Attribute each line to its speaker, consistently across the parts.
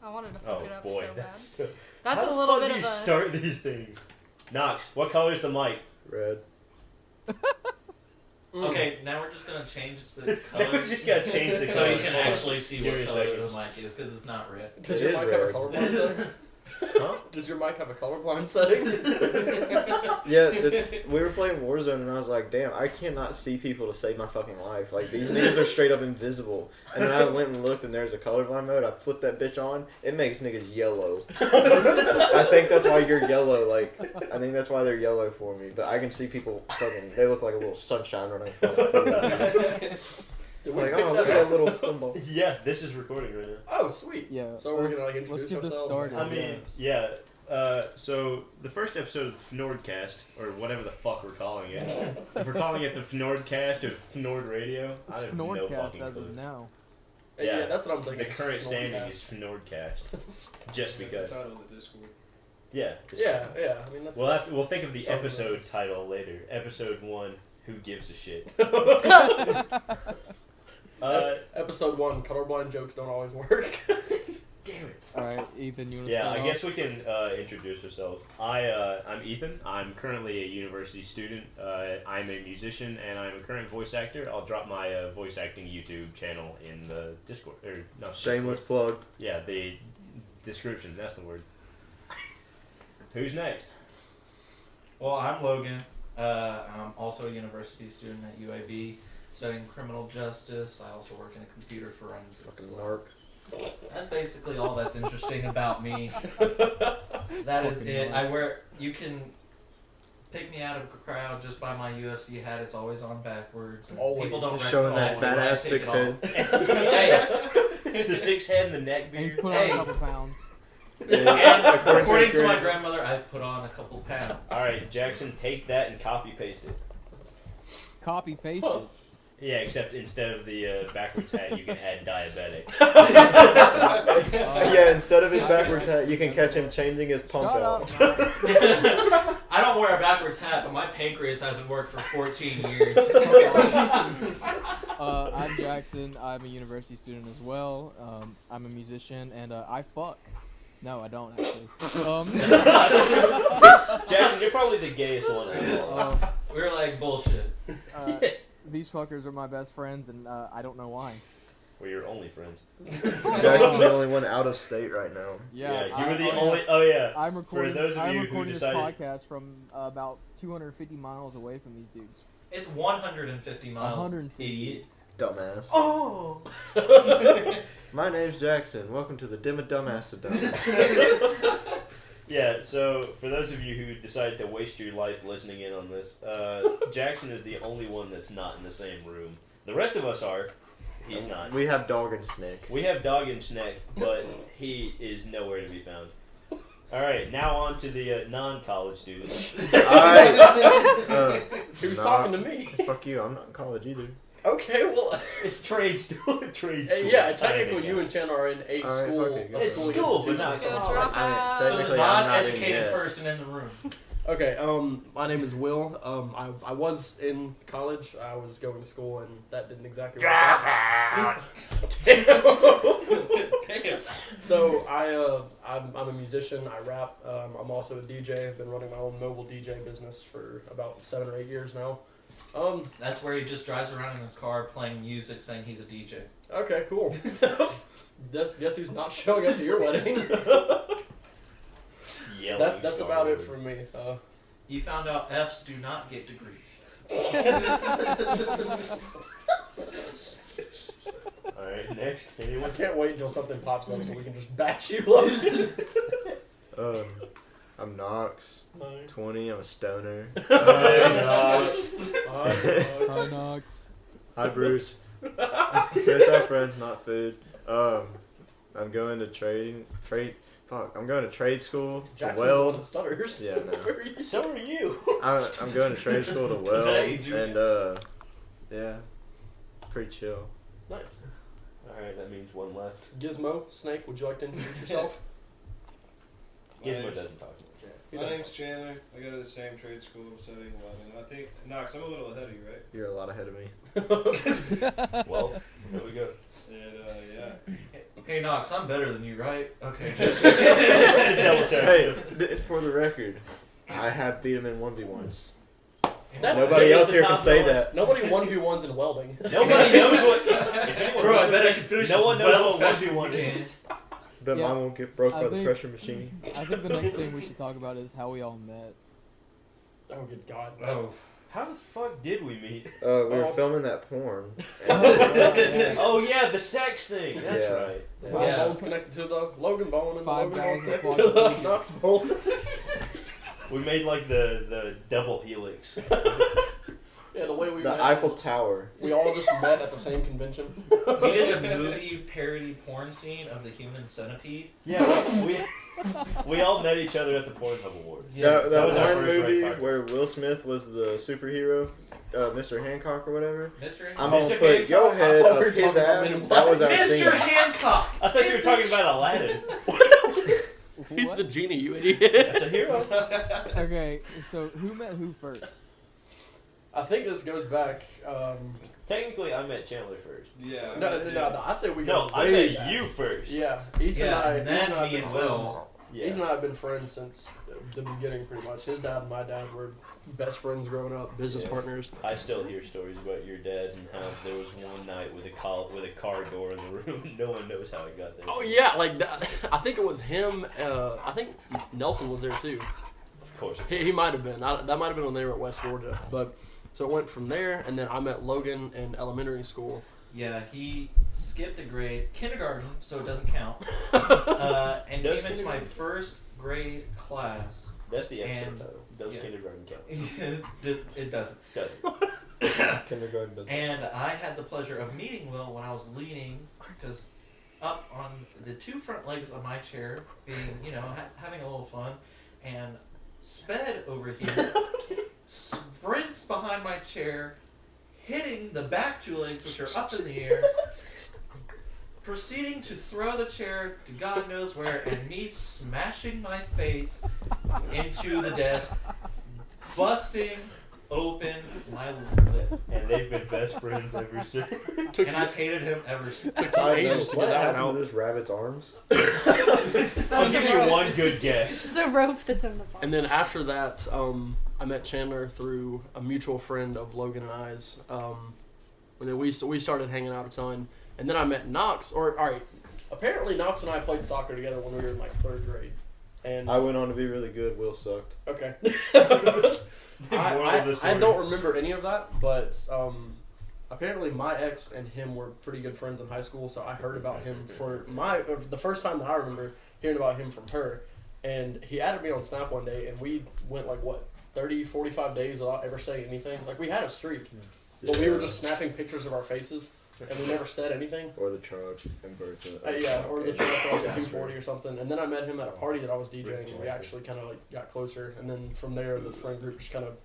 Speaker 1: I wanted to fuck it up so bad.
Speaker 2: That's
Speaker 1: That's a little bit of a...
Speaker 2: How do you start these things? Knox, what color's the mic?
Speaker 3: Red.
Speaker 4: Okay, now we're just gonna change its color.
Speaker 2: We just gotta change the
Speaker 4: so
Speaker 2: color.
Speaker 4: you can actually see
Speaker 2: Give me
Speaker 4: what
Speaker 2: a
Speaker 4: color
Speaker 2: second.
Speaker 4: the mic is, because it's not red.
Speaker 5: Does
Speaker 3: It
Speaker 5: your
Speaker 3: is
Speaker 5: mic have a
Speaker 3: red.
Speaker 5: colorblind setting?
Speaker 2: Huh?
Speaker 5: Does your mic have a colorblind setting?
Speaker 3: Yeah, we were playing Warzone and I was like, damn, I cannot see people to save my fucking life. Like, these niggas are straight up invisible. And then I went and looked and there's a colorblind mode. I flipped that bitch on. It makes niggas yellow. I think that's why you're yellow. Like, I think that's why they're yellow for me. But I can see people fucking, they look like a little sunshine running across the field. Like, oh, look at that little symbol.
Speaker 2: Yeah, this is recording right now.
Speaker 5: Oh, sweet.
Speaker 6: Yeah.
Speaker 5: So we're gonna like introduce
Speaker 6: let's get this
Speaker 5: ourselves.
Speaker 6: started.
Speaker 2: I mean, yeah. So the first episode of the Fnordcast, or whatever the fuck we're calling it, if we're calling it the Fnordcast or Fnord Radio, I
Speaker 6: It's
Speaker 2: have no
Speaker 6: Fnordcast
Speaker 2: fucking
Speaker 6: as
Speaker 2: clue.
Speaker 6: of now.
Speaker 5: Yeah, that's what I'm thinking.
Speaker 2: The current standing
Speaker 5: Fnordcast.
Speaker 2: is Fnordcast, just because.
Speaker 7: That's the title of the Discord.
Speaker 2: Yeah.
Speaker 5: Yeah. I mean, that's.
Speaker 2: We'll think of the
Speaker 5: Totally
Speaker 2: episode
Speaker 5: nice.
Speaker 2: title later. Episode 1, Who Gives a Shit?
Speaker 5: Episode 1, colorblind jokes don't always work.
Speaker 2: Damn it.
Speaker 6: Alright, Ethan, you want to
Speaker 2: Yeah,
Speaker 6: start
Speaker 2: I
Speaker 6: off?
Speaker 2: guess we can introduce ourselves. I'm Ethan. I'm currently a university student. I'm a musician and I'm a current voice actor. I'll drop my voice acting YouTube channel in the Discord. Or not
Speaker 3: Shameless
Speaker 2: Discord.
Speaker 3: plug.
Speaker 2: Yeah, the description. That's the word. Who's next?
Speaker 4: Well, I'm Logan. I'm also a university student at UAB, studying criminal justice. I also work in a computer forensics.
Speaker 3: Fucking Mark.
Speaker 4: That's basically all that's interesting about me. That is
Speaker 6: Fucking
Speaker 4: it.
Speaker 6: Mark.
Speaker 4: You can pick me out of a crowd just by my UFC hat. It's always on backwards. And
Speaker 5: Always.
Speaker 4: people don't
Speaker 3: Showing that
Speaker 4: recognize
Speaker 3: fat
Speaker 4: when I
Speaker 3: ass
Speaker 4: take
Speaker 3: six
Speaker 4: it
Speaker 3: head.
Speaker 4: off. Hey,
Speaker 2: The 6 head and the neck
Speaker 6: And he's
Speaker 2: beard.
Speaker 6: put
Speaker 4: Hey.
Speaker 6: on a couple pounds.
Speaker 4: and according to my
Speaker 3: grandma.
Speaker 4: grandmother, I've put on a couple pounds.
Speaker 2: Alright, Jackson, take that and copy paste it.
Speaker 6: Copy paste it.
Speaker 2: Yeah, except instead of the backwards hat, you can add diabetic.
Speaker 3: Yeah, instead of his backwards hat, you can catch him changing his pump
Speaker 6: Shut
Speaker 3: out.
Speaker 6: up.
Speaker 4: I don't wear a backwards hat, but my pancreas hasn't worked for 14 years.
Speaker 6: I'm Jackson. I'm a university student as well. I'm a musician, and I fuck. No, I don't actually.
Speaker 2: Jackson, you're probably the gayest one I know.
Speaker 4: We're like bullshit.
Speaker 6: These fuckers are my best friends, and I don't know why.
Speaker 2: We're your only friends.
Speaker 3: Jackson's the only one out of state right now.
Speaker 6: Yeah,
Speaker 2: you were the only. Oh yeah.
Speaker 6: I'm recording.
Speaker 2: those of
Speaker 6: I'm
Speaker 2: you who
Speaker 6: recording
Speaker 2: decided-
Speaker 6: this podcast from about 250 miles away from these dudes.
Speaker 4: It's 150 miles.
Speaker 6: 150.
Speaker 4: Idiot.
Speaker 3: Dumbass.
Speaker 4: Oh.
Speaker 3: My name's Jackson. Welcome to the Dimma Dumbass
Speaker 2: Yeah. So for those of you who decided to waste your life listening in on this, Jackson is the only one that's not in the same room. The rest of us are. He's not.
Speaker 3: We have Dog and Snake.
Speaker 2: We have Dog and Snack, but he is nowhere to be found. Alright, now on to the non-college students.
Speaker 3: Alright.
Speaker 5: He was talking to me.
Speaker 3: Fuck you, I'm not in college either.
Speaker 5: Okay, well.
Speaker 2: It's trade school. Trade school.
Speaker 5: Yeah, technically you and Chen are in a
Speaker 3: Alright,
Speaker 5: school.
Speaker 3: okay,
Speaker 5: A
Speaker 2: It's
Speaker 5: school
Speaker 2: school, but
Speaker 5: institution.
Speaker 2: not
Speaker 1: Go
Speaker 2: college.
Speaker 1: drop
Speaker 3: I mean,
Speaker 1: out.
Speaker 4: So the
Speaker 3: technically I'm not in
Speaker 4: non-educated
Speaker 3: yet.
Speaker 4: person in the room.
Speaker 5: Okay, my name is Will. I was in college. I was going to school, and that didn't exactly work out. Damn. So I'm a musician. I rap. I'm also a DJ. I've been running my own mobile DJ business for about 7 or 8 years now.
Speaker 4: That's where he just drives around in his car playing music, saying he's a DJ.
Speaker 5: Okay, cool. Guess who's not showing up to your wedding?
Speaker 2: Yelling
Speaker 5: That's
Speaker 2: Star
Speaker 5: about it
Speaker 2: Wars.
Speaker 5: for me.
Speaker 4: You found out Fs do not get degrees.
Speaker 2: Alright, next.
Speaker 5: I
Speaker 2: Anyone?
Speaker 5: can't wait until something pops up so we can just bash you loads.
Speaker 3: I'm Knox. 20. I'm a stoner.
Speaker 2: Nice.
Speaker 6: Hi, Knox.
Speaker 3: Hi, Bruce. Fish are friends, not food. I'm going to I'm going to trade school to
Speaker 5: Jackson's the one
Speaker 3: weld.
Speaker 5: that stutters.
Speaker 3: Yeah, no.
Speaker 2: So are you.
Speaker 3: I'm going to trade school to weld,
Speaker 2: Today, Junior.
Speaker 3: and yeah, pretty chill.
Speaker 5: Nice.
Speaker 2: Alright, that means one left.
Speaker 5: Gizmo, Snake, would you like to introduce yourself?
Speaker 2: Gizmo doesn't talk.
Speaker 7: My name's Chandler. I go to the same trade school studying welding. I think, Knox, I'm a little ahead of you, right?
Speaker 3: You're a lot ahead of me.
Speaker 2: Well, there we go.
Speaker 7: And, yeah.
Speaker 4: Hey Knox, I'm better than you, right? Okay.
Speaker 2: Just double check.
Speaker 3: Hey, for the record, I have beat him in 1v1s.
Speaker 5: That's
Speaker 3: Nobody
Speaker 2: just
Speaker 3: else
Speaker 2: the
Speaker 3: here can
Speaker 2: top
Speaker 3: say
Speaker 2: line.
Speaker 3: that.
Speaker 5: Nobody 1v1s in welding.
Speaker 2: Nobody knows what. If anyone
Speaker 4: Bro, I
Speaker 2: listens
Speaker 4: bet
Speaker 2: to
Speaker 4: I
Speaker 2: this,
Speaker 4: can finish
Speaker 2: no
Speaker 4: this
Speaker 2: one knows
Speaker 4: well
Speaker 2: what
Speaker 4: faster
Speaker 2: 1v1
Speaker 4: than you
Speaker 2: is.
Speaker 3: But
Speaker 6: Yeah.
Speaker 3: mine won't get broke
Speaker 6: I
Speaker 3: by the
Speaker 6: think-
Speaker 3: pressure machine.
Speaker 6: I think the next thing we should talk about is how we all met.
Speaker 5: Oh, good God.
Speaker 4: Oh.
Speaker 2: How the fuck did we meet?
Speaker 3: We were
Speaker 5: Oh.
Speaker 3: filming that porn.
Speaker 2: Oh yeah, the sex thing. That's
Speaker 3: Yeah.
Speaker 2: right.
Speaker 5: Five
Speaker 4: Yeah.
Speaker 5: bones connected to the Logan bone, and the
Speaker 6: 5
Speaker 5: Logan
Speaker 6: guys
Speaker 5: bone's
Speaker 6: in
Speaker 5: connected to the
Speaker 6: quadriplegic.
Speaker 5: Knox bone.
Speaker 2: We made like the double helix.
Speaker 5: Yeah, the way we
Speaker 3: The
Speaker 5: met.
Speaker 3: Eiffel Tower.
Speaker 5: We all just met at the same convention.
Speaker 4: We did a movie parody porn scene of the Human Centipede.
Speaker 2: Yeah, we all met each other at the Pornhub Awards.
Speaker 3: That
Speaker 2: that was our
Speaker 3: one
Speaker 2: first
Speaker 3: movie
Speaker 2: red carpet.
Speaker 3: where Will Smith was the superhero, Mr. Hancock or whatever.
Speaker 4: Mr.
Speaker 3: I'm
Speaker 4: Hancock.
Speaker 3: gonna
Speaker 2: Mr.
Speaker 3: put your
Speaker 2: Hancock?
Speaker 3: head
Speaker 5: I thought we were
Speaker 3: up his
Speaker 5: talking about
Speaker 3: ass.
Speaker 5: Men in
Speaker 3: That was our
Speaker 4: Mr.
Speaker 3: scene.
Speaker 4: Hancock!
Speaker 2: I thought you were talking about Aladdin.
Speaker 5: He's
Speaker 6: What?
Speaker 5: the genie, you idiot.
Speaker 2: That's a hero.
Speaker 6: Okay, so who met who first?
Speaker 5: I think this goes back.
Speaker 2: Technically, I met Chandler first.
Speaker 7: Yeah.
Speaker 5: No. I say we
Speaker 2: No,
Speaker 5: go
Speaker 2: I
Speaker 5: way
Speaker 2: met
Speaker 5: back.
Speaker 2: you first.
Speaker 5: Yeah, Ethan
Speaker 4: Yeah,
Speaker 5: and
Speaker 4: and
Speaker 5: I.
Speaker 4: then
Speaker 5: Ethan and I have
Speaker 4: me
Speaker 5: been
Speaker 4: and
Speaker 5: friends.
Speaker 4: Will.
Speaker 2: Yeah.
Speaker 5: Ethan and I have been friends since the beginning, pretty much. His dad and my dad were best friends growing up, business
Speaker 2: Yeah.
Speaker 5: partners.
Speaker 2: I still hear stories about your dad and how there was one night with a car door in the room. No one knows how it got there.
Speaker 5: Oh yeah, like that, I think it was him. I think Nelson was there too.
Speaker 2: Of course.
Speaker 5: He might have been. That might have been when they were at West Georgia. But so it went from there, and then I met Logan in elementary school.
Speaker 4: Yeah, he skipped a grade, kindergarten, so it doesn't count. And
Speaker 2: Does
Speaker 4: came into my
Speaker 2: kindergarten?
Speaker 4: first grade class.
Speaker 2: That's the episode
Speaker 4: And-
Speaker 2: though. Does
Speaker 4: yeah.
Speaker 2: kindergarten count?
Speaker 4: It doesn't.
Speaker 2: Does
Speaker 3: Kindergarten doesn't.
Speaker 4: And I had the pleasure of meeting Will when I was leaning, because up on the two front legs of my chair, being, having a little fun, and sped over here, sprints behind my chair, hitting the back two legs, which are up in the air, proceeding to throw the chair to God knows where, and me smashing my face into the desk, busting open my lip.
Speaker 2: And they've been best friends ever since.
Speaker 4: And I've hated him ever since.
Speaker 5: Took some ages to
Speaker 3: what
Speaker 5: get that one
Speaker 3: happened
Speaker 5: out.
Speaker 3: to this rabbit's arms?
Speaker 2: I'll give you one good guess.
Speaker 1: It's a rope that's in the box.
Speaker 5: And then after that, I met Chandler through a mutual friend of Logan and I's. And then we started hanging out a ton. And then I met Knox. Apparently Knox and I played soccer together when we were in like 3rd grade. And
Speaker 3: I went on to be really good. Will sucked.
Speaker 5: okay.
Speaker 2: Moral of the
Speaker 5: I
Speaker 2: story.
Speaker 5: don't remember any of that, but apparently my ex and him were pretty good friends in high school, so I heard about him for the first time that I remember hearing about him from her. And he added me on Snap one day, and we went like, 30, 45 days without ever saying anything. Like, we had a streak, but we were just snapping pictures of our faces, and we never said anything.
Speaker 3: Or the truck and birds.
Speaker 5: Or the truck for like a 240 or something. And then I met him at a party that I was DJing, and we actually kind of like got closer. And then from there, the friend group just kind of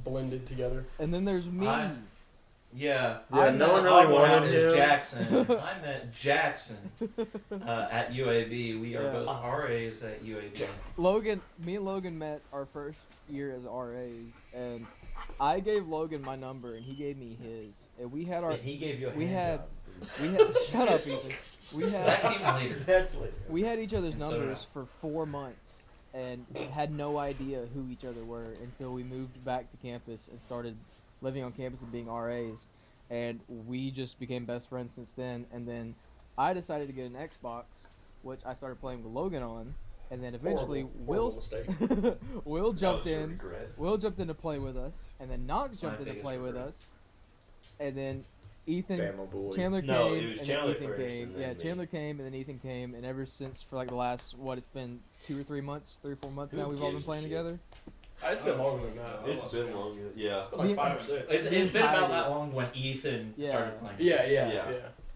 Speaker 5: blended together.
Speaker 6: And then there's me.
Speaker 4: Yeah.
Speaker 3: Yeah, no one really wanted
Speaker 4: is
Speaker 3: him.
Speaker 4: Jackson. I met Jackson at UAB. We are
Speaker 6: Yeah.
Speaker 4: both RAs at UAB.
Speaker 6: Me and Logan met our first year as RAs, and I gave Logan my number, and he gave me his. And we had our,
Speaker 2: And he gave you a
Speaker 6: we
Speaker 2: hand
Speaker 6: had-
Speaker 2: job.
Speaker 6: shut up, Ethan. We
Speaker 4: That
Speaker 6: had,
Speaker 4: came later.
Speaker 2: That's later.
Speaker 6: we had each other's
Speaker 4: And so did
Speaker 6: numbers for 4 months, and had no idea who each other were until we moved back to campus and started living on campus and being RAs. And we just became best friends since then. And then I decided to get an Xbox, which I started playing with Logan on. And then eventually
Speaker 5: Horrible mistake.
Speaker 6: Will jumped
Speaker 2: That was a
Speaker 6: in.
Speaker 2: regret.
Speaker 6: Will jumped in to play with us, and then Knox jumped in to
Speaker 4: biggest
Speaker 6: play with
Speaker 4: regret.
Speaker 6: us, and then Ethan,
Speaker 3: Bama boy.
Speaker 6: Chandler
Speaker 2: No,
Speaker 6: came,
Speaker 2: it was
Speaker 6: and
Speaker 2: Chandler
Speaker 6: then Ethan
Speaker 2: first,
Speaker 6: came.
Speaker 2: and then
Speaker 6: Yeah,
Speaker 2: me.
Speaker 6: Chandler came, and then Ethan came, and ever since for like the last it's been 2 or 3 months, 3 or 4 months
Speaker 2: Who
Speaker 6: now we've all been
Speaker 2: gives a
Speaker 6: playing
Speaker 2: shit?
Speaker 6: together.
Speaker 5: It's been longer than that.
Speaker 2: It's been long. Yeah.
Speaker 5: It's been like 5 or 6.
Speaker 4: It's been about
Speaker 6: entirety.
Speaker 4: that long when Ethan
Speaker 6: Yeah.
Speaker 4: started playing.
Speaker 5: Yeah.
Speaker 2: Yeah.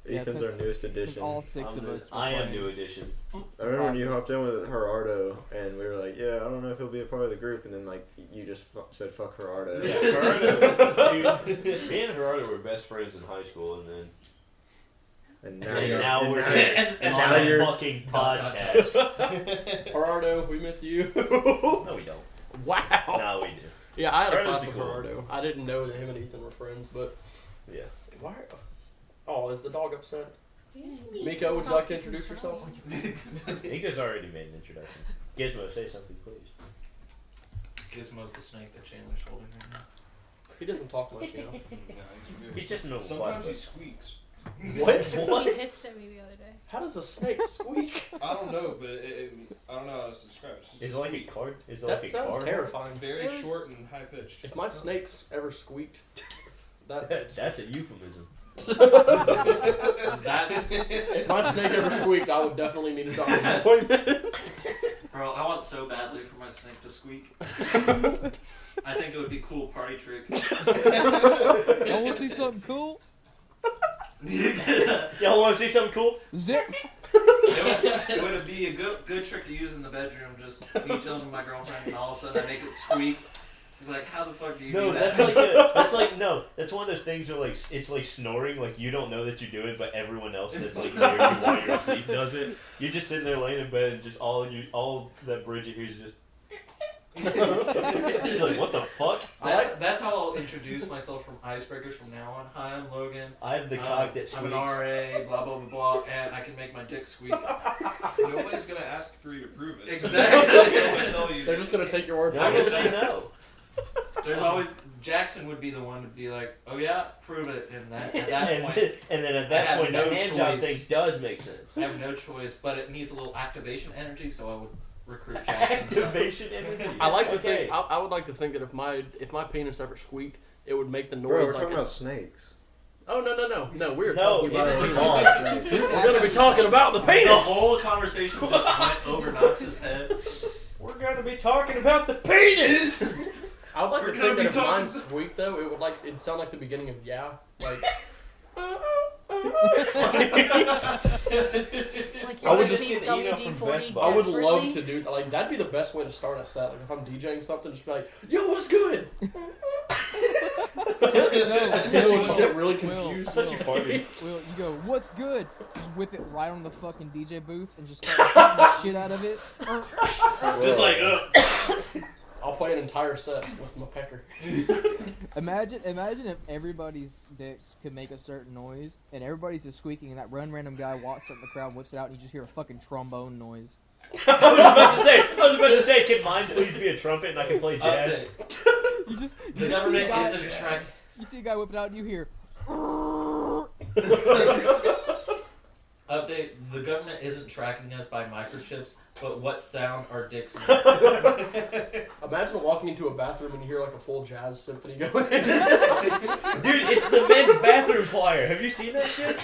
Speaker 6: Yeah,
Speaker 3: Ethan's
Speaker 6: since-
Speaker 3: our newest
Speaker 6: Since
Speaker 3: addition.
Speaker 6: all 6 of us. were
Speaker 2: I am
Speaker 6: playing.
Speaker 2: new edition.
Speaker 3: I remember when you hopped in with Gerardo, and we were like, "Yeah, I don't know if he'll be a part of the group," and then like you just said, "Fuck Gerardo."
Speaker 2: Yeah, Gerardo. Dude, me and Gerardo were best friends in high school, and then
Speaker 3: And
Speaker 2: and
Speaker 3: you're-
Speaker 2: now
Speaker 3: and
Speaker 2: we're
Speaker 3: now-
Speaker 2: and
Speaker 3: now
Speaker 2: now
Speaker 3: you're-
Speaker 2: fucking podcast.
Speaker 5: Gerardo, we miss you.
Speaker 2: No, we don't.
Speaker 5: Wow.
Speaker 2: No, we do.
Speaker 5: Yeah, I had a
Speaker 2: Gerardo's
Speaker 5: class with
Speaker 2: cool.
Speaker 5: Gerardo. I didn't know that him and Ethan were friends, but
Speaker 2: Yeah.
Speaker 5: why? Oh, is the dog upset? Miko, would you like to introduce yourself?
Speaker 2: Miko's already made an introduction. Gizmo, say something, please.
Speaker 4: Gizmo's the snake that Chandler's holding right now.
Speaker 5: He doesn't talk much, you know.
Speaker 7: Yeah, he's weird.
Speaker 2: He's just a normal
Speaker 7: Sometimes he
Speaker 2: platypus.
Speaker 7: squeaks.
Speaker 5: What?
Speaker 1: He hissed at me the other day.
Speaker 5: How does a snake squeak?
Speaker 7: I don't know, but I don't know how else to describe it. It's just
Speaker 2: Is
Speaker 7: a
Speaker 2: it like a
Speaker 7: squeak.
Speaker 2: card? Is it
Speaker 5: That
Speaker 2: like a
Speaker 5: sounds
Speaker 2: card?
Speaker 5: terrifying.
Speaker 7: Very
Speaker 1: It was-
Speaker 7: short and high pitched.
Speaker 5: If my snakes ever squeaked, that
Speaker 2: That's a euphemism.
Speaker 4: That's
Speaker 5: if my snake ever squeaked, I would definitely need a doctor's appointment.
Speaker 4: bro. I want so badly for my snake to squeak. I think it would be a cool party trick.
Speaker 6: Y'all want to see something cool?
Speaker 2: Y'all want to see something cool?
Speaker 6: Zip.
Speaker 4: It would be a good trick to use in the bedroom. Just me chilling with my girlfriend, and all of a sudden I make it squeak. He's like, "How the fuck do you
Speaker 2: No,
Speaker 4: do
Speaker 2: that's
Speaker 4: that?"
Speaker 2: that's one of those things where like it's like snoring, like you don't know that you do it, but everyone else that's like near you while you're asleep does it. You're just sitting there laying in bed, and just all that Bridget hears is just. She's like, what the fuck?
Speaker 4: That's how I'll introduce myself from Icebreakers from now on. Hi, I'm Logan.
Speaker 2: I have the cock that
Speaker 4: I'm
Speaker 2: squeaks.
Speaker 4: an RA, blah blah blah blah, and I can make my dick squeak.
Speaker 7: Nobody's gonna ask for you to prove it. So
Speaker 4: Exactly.
Speaker 7: they're gonna tell you.
Speaker 5: They're just gonna take your word
Speaker 2: No
Speaker 5: for
Speaker 2: one
Speaker 5: it.
Speaker 2: will say no.
Speaker 4: There's always Jackson would be the one to be like, "Oh yeah, prove it." And that at that
Speaker 2: and,
Speaker 4: point,
Speaker 2: and then at
Speaker 4: I
Speaker 2: that
Speaker 4: have
Speaker 2: point,
Speaker 4: no
Speaker 2: the hand job
Speaker 4: choice.
Speaker 2: thing does make sense.
Speaker 4: I have no choice, but it needs a little activation energy, so I would recruit Jackson.
Speaker 2: Activation energy.
Speaker 5: I like to
Speaker 2: Okay.
Speaker 5: think. I would like to think that if my penis ever squeaked, it would make the noise
Speaker 3: Bro, we're
Speaker 5: like.
Speaker 3: talking about snakes.
Speaker 5: Oh no! We're
Speaker 2: No,
Speaker 5: talking
Speaker 2: it
Speaker 5: about
Speaker 2: is
Speaker 5: it.
Speaker 2: long.
Speaker 5: We're gonna be talking about the penis.
Speaker 4: The whole conversation just went over Knox's head.
Speaker 2: We're gonna be talking about the penis.
Speaker 5: I would like
Speaker 4: We're
Speaker 5: to
Speaker 4: gonna
Speaker 5: think
Speaker 4: be
Speaker 5: that if
Speaker 4: talking-
Speaker 5: mine squeaked though, it'd sound like the beginning of yeah, like.
Speaker 1: Like
Speaker 5: I
Speaker 1: your
Speaker 5: would
Speaker 1: dick
Speaker 5: just
Speaker 1: needs
Speaker 2: get eaten up from
Speaker 1: WD-40
Speaker 2: Best Buy.
Speaker 5: I would
Speaker 1: desperately.
Speaker 5: love to do like that'd be the best way to start a set. Like if I'm DJing something, just be like, "Yo, what's good?" People would just get really confused.
Speaker 2: I thought you farted.
Speaker 6: Will, you go, what's good? Just whip it right on the fucking DJ booth and just start beating the shit out of it.
Speaker 2: Just like,
Speaker 5: I'll play an entire set with my pecker.
Speaker 6: Imagine if everybody's dicks could make a certain noise and everybody's just squeaking and that random guy walks up in the crowd, whips it out, and you just hear a fucking trombone noise.
Speaker 2: I was about to say, can mine please be a trumpet and I can play jazz?
Speaker 6: You just
Speaker 4: The
Speaker 6: you
Speaker 4: government
Speaker 6: see a guy,
Speaker 4: isn't tracking.
Speaker 6: you see a guy whip it out and you hear.
Speaker 4: Update: the government isn't tracking us by microchips, but what sound our dicks make.
Speaker 5: Imagine walking into a bathroom and you hear like a full jazz symphony going.
Speaker 2: Dude, it's the men's bathroom choir. Have you seen that shit?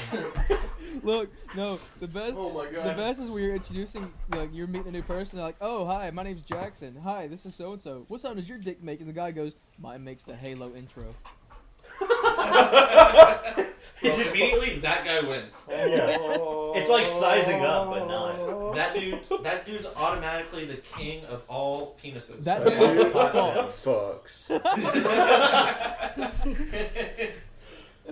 Speaker 6: Look, no, the best.
Speaker 5: Oh my
Speaker 6: The
Speaker 5: god.
Speaker 6: best is when you're introducing, like, you're meeting a new person. They're like, "Oh, hi, my name's Jackson. Hi, this is so and so. What sound does your dick make?" And the guy goes, "Mine makes the Halo intro."
Speaker 4: Well, immediately that guy wins.
Speaker 2: Yeah. It's like sizing up, but not.
Speaker 4: That dude's automatically the king of all penises.
Speaker 6: That
Speaker 4: Okay?
Speaker 6: dude
Speaker 3: Fucks.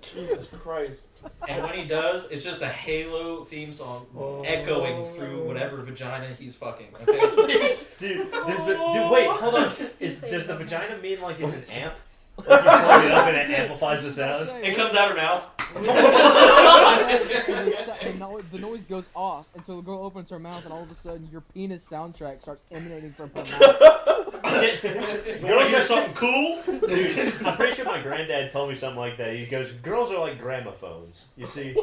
Speaker 5: Jesus Christ.
Speaker 4: And when he does, it's just a Halo theme song echoing through whatever vagina he's fucking. Okay.
Speaker 2: Dude, wait, hold on. Does the vagina mean like it's an amp? Like you plug it up and it amplifies the sound?
Speaker 4: It comes out her mouth.
Speaker 6: The noise goes off until the girl opens her mouth, and all of a sudden your penis soundtrack starts emanating from her mouth.
Speaker 2: You want to hear something cool? Dude, I'm pretty sure my granddad told me something like that. He goes, girls are like gramophones. You see?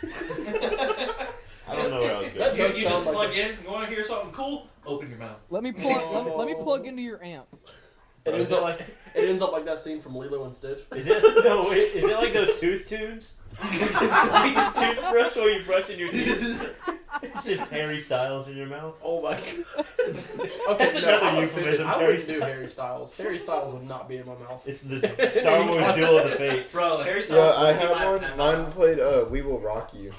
Speaker 2: I don't know where I was going.
Speaker 4: You
Speaker 5: does
Speaker 4: just
Speaker 5: sound like
Speaker 4: plug in. You want to hear something cool? Open your mouth.
Speaker 6: Let me plug into your amp.
Speaker 5: It
Speaker 2: Is
Speaker 5: ends
Speaker 2: it
Speaker 5: up
Speaker 2: like,
Speaker 5: it ends up like that scene from Lilo and Stitch.
Speaker 2: is it like those tooth tunes? Like the toothbrush where you brush in your teeth? It's just Harry Styles in your mouth.
Speaker 5: Oh my god. Okay,
Speaker 2: That's another
Speaker 5: I'm
Speaker 2: euphemism,
Speaker 5: offended. I
Speaker 2: Harry
Speaker 5: wouldn't do Harry Styles. Harry Styles would not be in my mouth.
Speaker 2: It's the Star Wars Duel of the Fates.
Speaker 4: Bro, Harry Styles.
Speaker 3: Yeah, I
Speaker 4: would be
Speaker 3: had
Speaker 4: my
Speaker 3: one.
Speaker 4: pen
Speaker 3: Mine
Speaker 4: pal.
Speaker 3: played "We Will Rock You."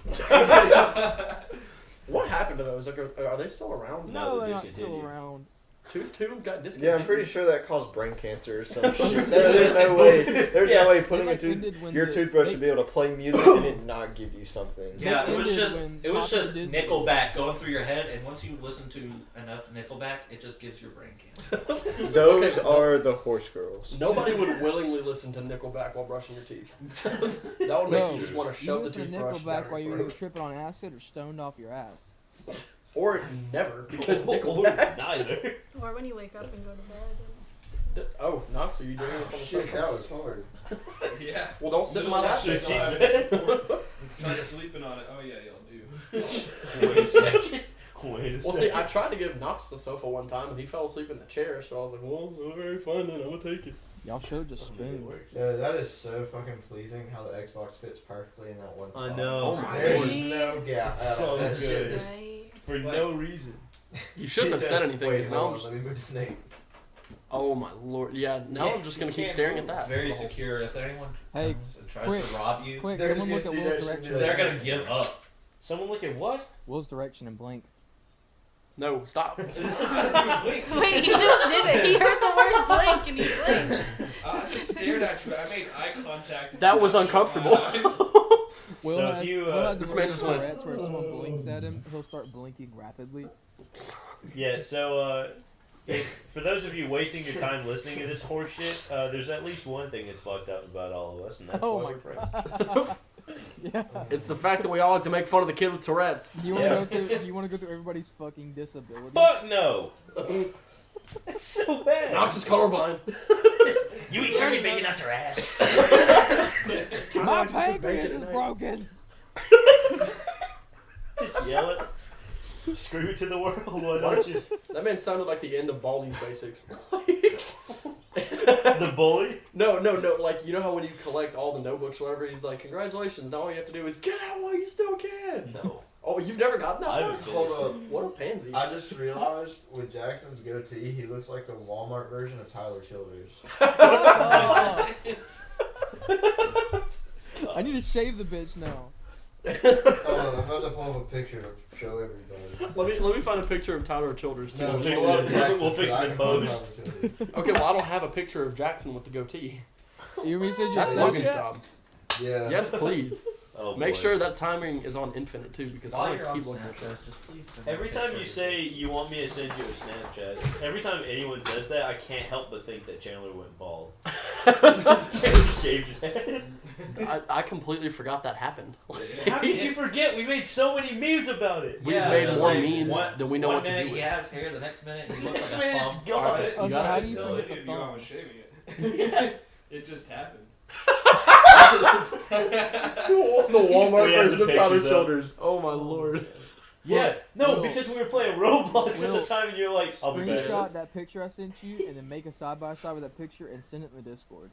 Speaker 5: What happened to those? Like, are they still around?
Speaker 2: No,
Speaker 6: No,
Speaker 2: they
Speaker 6: they're not still
Speaker 2: discontinued.
Speaker 6: around.
Speaker 5: Tooth Tunes got
Speaker 3: Yeah,
Speaker 5: discontinued.
Speaker 3: I'm pretty sure that caused brain cancer or some shit. There's no way. There's no way putting your toothbrush should be able to play music and it not give you something.
Speaker 4: Yeah,
Speaker 6: They
Speaker 4: it was
Speaker 6: ended
Speaker 4: just
Speaker 6: when
Speaker 4: Nickelback
Speaker 6: Popular Disney-
Speaker 4: going through your head, and once you listen to enough Nickelback, it just gives your brain cancer.
Speaker 3: Those are the horse girls.
Speaker 5: Nobody would willingly listen to Nickelback while brushing your teeth. That would make you just want to
Speaker 6: You
Speaker 5: shove the
Speaker 6: listen to
Speaker 5: toothbrush down
Speaker 6: Nickelback while
Speaker 5: your
Speaker 6: you were
Speaker 5: throat.
Speaker 6: tripping on acid or stoned off your ass.
Speaker 5: Or never, because Nickelback.
Speaker 2: Neither.
Speaker 1: Or when you wake up and go to bed.
Speaker 5: Oh, Knox, are you doing this on the
Speaker 3: Shit,
Speaker 5: sofa?
Speaker 3: that was hard.
Speaker 7: Yeah.
Speaker 5: Well, don't sit in my lap.
Speaker 7: Shit,
Speaker 2: She
Speaker 7: don't have
Speaker 2: said.
Speaker 7: any support. Try sleeping on it. Oh yeah, y'all do.
Speaker 2: Wait a second. Wait a
Speaker 5: Well, see,
Speaker 2: second.
Speaker 5: I tried to give Knox the sofa one time, and he fell asleep in the chair, so I was like, well, alright, fine then, I'm gonna take it.
Speaker 6: Y'all showed the spoon.
Speaker 3: Yeah, that is so fucking pleasing how the Xbox fits perfectly in that one spot.
Speaker 2: I know.
Speaker 5: Oh my
Speaker 3: There's
Speaker 5: lord.
Speaker 3: no gap.
Speaker 2: It's so
Speaker 3: That shit
Speaker 2: good.
Speaker 3: is-
Speaker 1: Right.
Speaker 2: For no reason.
Speaker 5: You shouldn't have said anything,
Speaker 3: Wait,
Speaker 5: because now
Speaker 3: hold
Speaker 5: I'm
Speaker 3: on,
Speaker 5: just,
Speaker 3: let me move Snake.
Speaker 5: oh my lord, yeah, now
Speaker 2: Yeah,
Speaker 5: I'm just gonna
Speaker 2: you
Speaker 5: keep
Speaker 2: can't
Speaker 5: staring
Speaker 2: move.
Speaker 5: at
Speaker 4: It's
Speaker 5: that.
Speaker 4: very
Speaker 5: the whole-
Speaker 4: secure. If anyone
Speaker 6: Hey,
Speaker 4: comes and tries
Speaker 6: quick,
Speaker 4: to rob you,
Speaker 6: Quick,
Speaker 3: They're
Speaker 6: someone
Speaker 3: just
Speaker 6: look at
Speaker 3: gonna see
Speaker 6: Will's
Speaker 3: that shit
Speaker 6: direction.
Speaker 4: they're gonna give up.
Speaker 2: Someone look at what?
Speaker 6: Will's direction and blink.
Speaker 5: No, stop.
Speaker 1: Wait, he just did it. He heard the word blink and he blinked.
Speaker 7: I just stared at you. I made eye contact.
Speaker 5: That was
Speaker 7: and shut my
Speaker 5: uncomfortable.
Speaker 7: eyes.
Speaker 6: Will
Speaker 2: So if
Speaker 6: has,
Speaker 2: you,
Speaker 6: Will has
Speaker 5: this
Speaker 6: a
Speaker 5: man
Speaker 6: word
Speaker 5: just
Speaker 6: for
Speaker 5: went-
Speaker 6: Tourette's where if someone blinks at him, he'll start blinking rapidly.
Speaker 2: Yeah, so for those of you wasting your time listening to this horse shit, there's at least one thing that's fucked up about all of us, and that's
Speaker 6: Oh
Speaker 2: why
Speaker 6: my
Speaker 2: we're friends.
Speaker 6: Yeah.
Speaker 5: It's the fact that we all like to make fun of the kid with Tourette's.
Speaker 6: You want to
Speaker 2: Yeah.
Speaker 6: go through? You want to go through everybody's fucking disability?
Speaker 2: Fuck no! That's so bad.
Speaker 5: Knox is colorblind.
Speaker 2: You eat turkey bacon out your ass.
Speaker 6: My pancreas is broken.
Speaker 2: Just yell it. Scream it to the world. Why
Speaker 5: Why
Speaker 2: not
Speaker 5: don't
Speaker 2: just
Speaker 5: That man sounded like the end of Baldi's Basics.
Speaker 2: the bully?
Speaker 5: No, like, you know how when you collect all the notebooks or whatever, he's like, congratulations, now all you have to do is get out while you still can.
Speaker 2: No.
Speaker 5: Oh, you've never gotten that
Speaker 2: I
Speaker 5: far?
Speaker 2: haven't
Speaker 3: Hold
Speaker 2: finished
Speaker 3: up.
Speaker 5: What a pansy.
Speaker 3: I just realized with Jackson's goatee, he looks like the Walmart version of Tyler Childers.
Speaker 6: Oh. I need to shave the bitch now.
Speaker 3: Hold on, I'm about to pull up a picture to show everybody.
Speaker 5: Let me find a picture of Tyler Childers too.
Speaker 3: No,
Speaker 2: fix
Speaker 3: pull
Speaker 2: it.
Speaker 3: up Jackson,
Speaker 2: We'll fix it
Speaker 3: I
Speaker 2: in
Speaker 3: can find
Speaker 2: post.
Speaker 3: Tyler Childers.
Speaker 5: Okay, well I don't have a picture of Jackson with the goatee.
Speaker 6: You mean you
Speaker 5: That's
Speaker 6: said
Speaker 5: Logan's
Speaker 6: Snapchat?
Speaker 5: job.
Speaker 3: Yeah.
Speaker 5: Yes, please.
Speaker 2: Oh,
Speaker 5: Make
Speaker 2: boy.
Speaker 5: sure that timing is on infinite too, because I
Speaker 4: While
Speaker 5: want
Speaker 4: you're
Speaker 5: to
Speaker 4: on
Speaker 5: keep looking at that.
Speaker 4: Snapchat, just please send me a
Speaker 2: Every time
Speaker 4: picture
Speaker 2: you
Speaker 4: of
Speaker 2: say you want me to send you a Snapchat, every time anyone says that, I can't help but think that Chandler went bald. Chandler shaved his head.
Speaker 5: I completely forgot that happened.
Speaker 2: How could you forget? We made so many memes about it.
Speaker 5: We've
Speaker 4: Yeah,
Speaker 5: made
Speaker 4: it's
Speaker 5: more
Speaker 4: like
Speaker 5: memes than we know
Speaker 4: one
Speaker 5: what to
Speaker 4: minute
Speaker 5: do
Speaker 4: he
Speaker 5: with.
Speaker 4: has hair, the next minute he looks
Speaker 2: Next
Speaker 4: like a
Speaker 2: minute it's
Speaker 4: thumb.
Speaker 2: gone.
Speaker 5: Alright,
Speaker 6: I was
Speaker 5: you
Speaker 6: like,
Speaker 5: got
Speaker 6: how
Speaker 5: it.
Speaker 6: do you
Speaker 7: Tell
Speaker 6: forget
Speaker 7: any
Speaker 6: the
Speaker 7: of you I
Speaker 6: thumb?
Speaker 7: was shaving it. It just happened.
Speaker 5: The Walmart
Speaker 2: We have
Speaker 5: version
Speaker 2: the
Speaker 5: of Tyler
Speaker 2: pictures up.
Speaker 5: Childers. Oh my lord.
Speaker 2: Yeah, no,
Speaker 6: Will.
Speaker 2: because we were playing Roblox
Speaker 6: Will.
Speaker 2: at the time, and you're like, I'll be back.
Speaker 6: Screenshot that picture I sent you, and then make a side by side with that picture and send it in the Discord.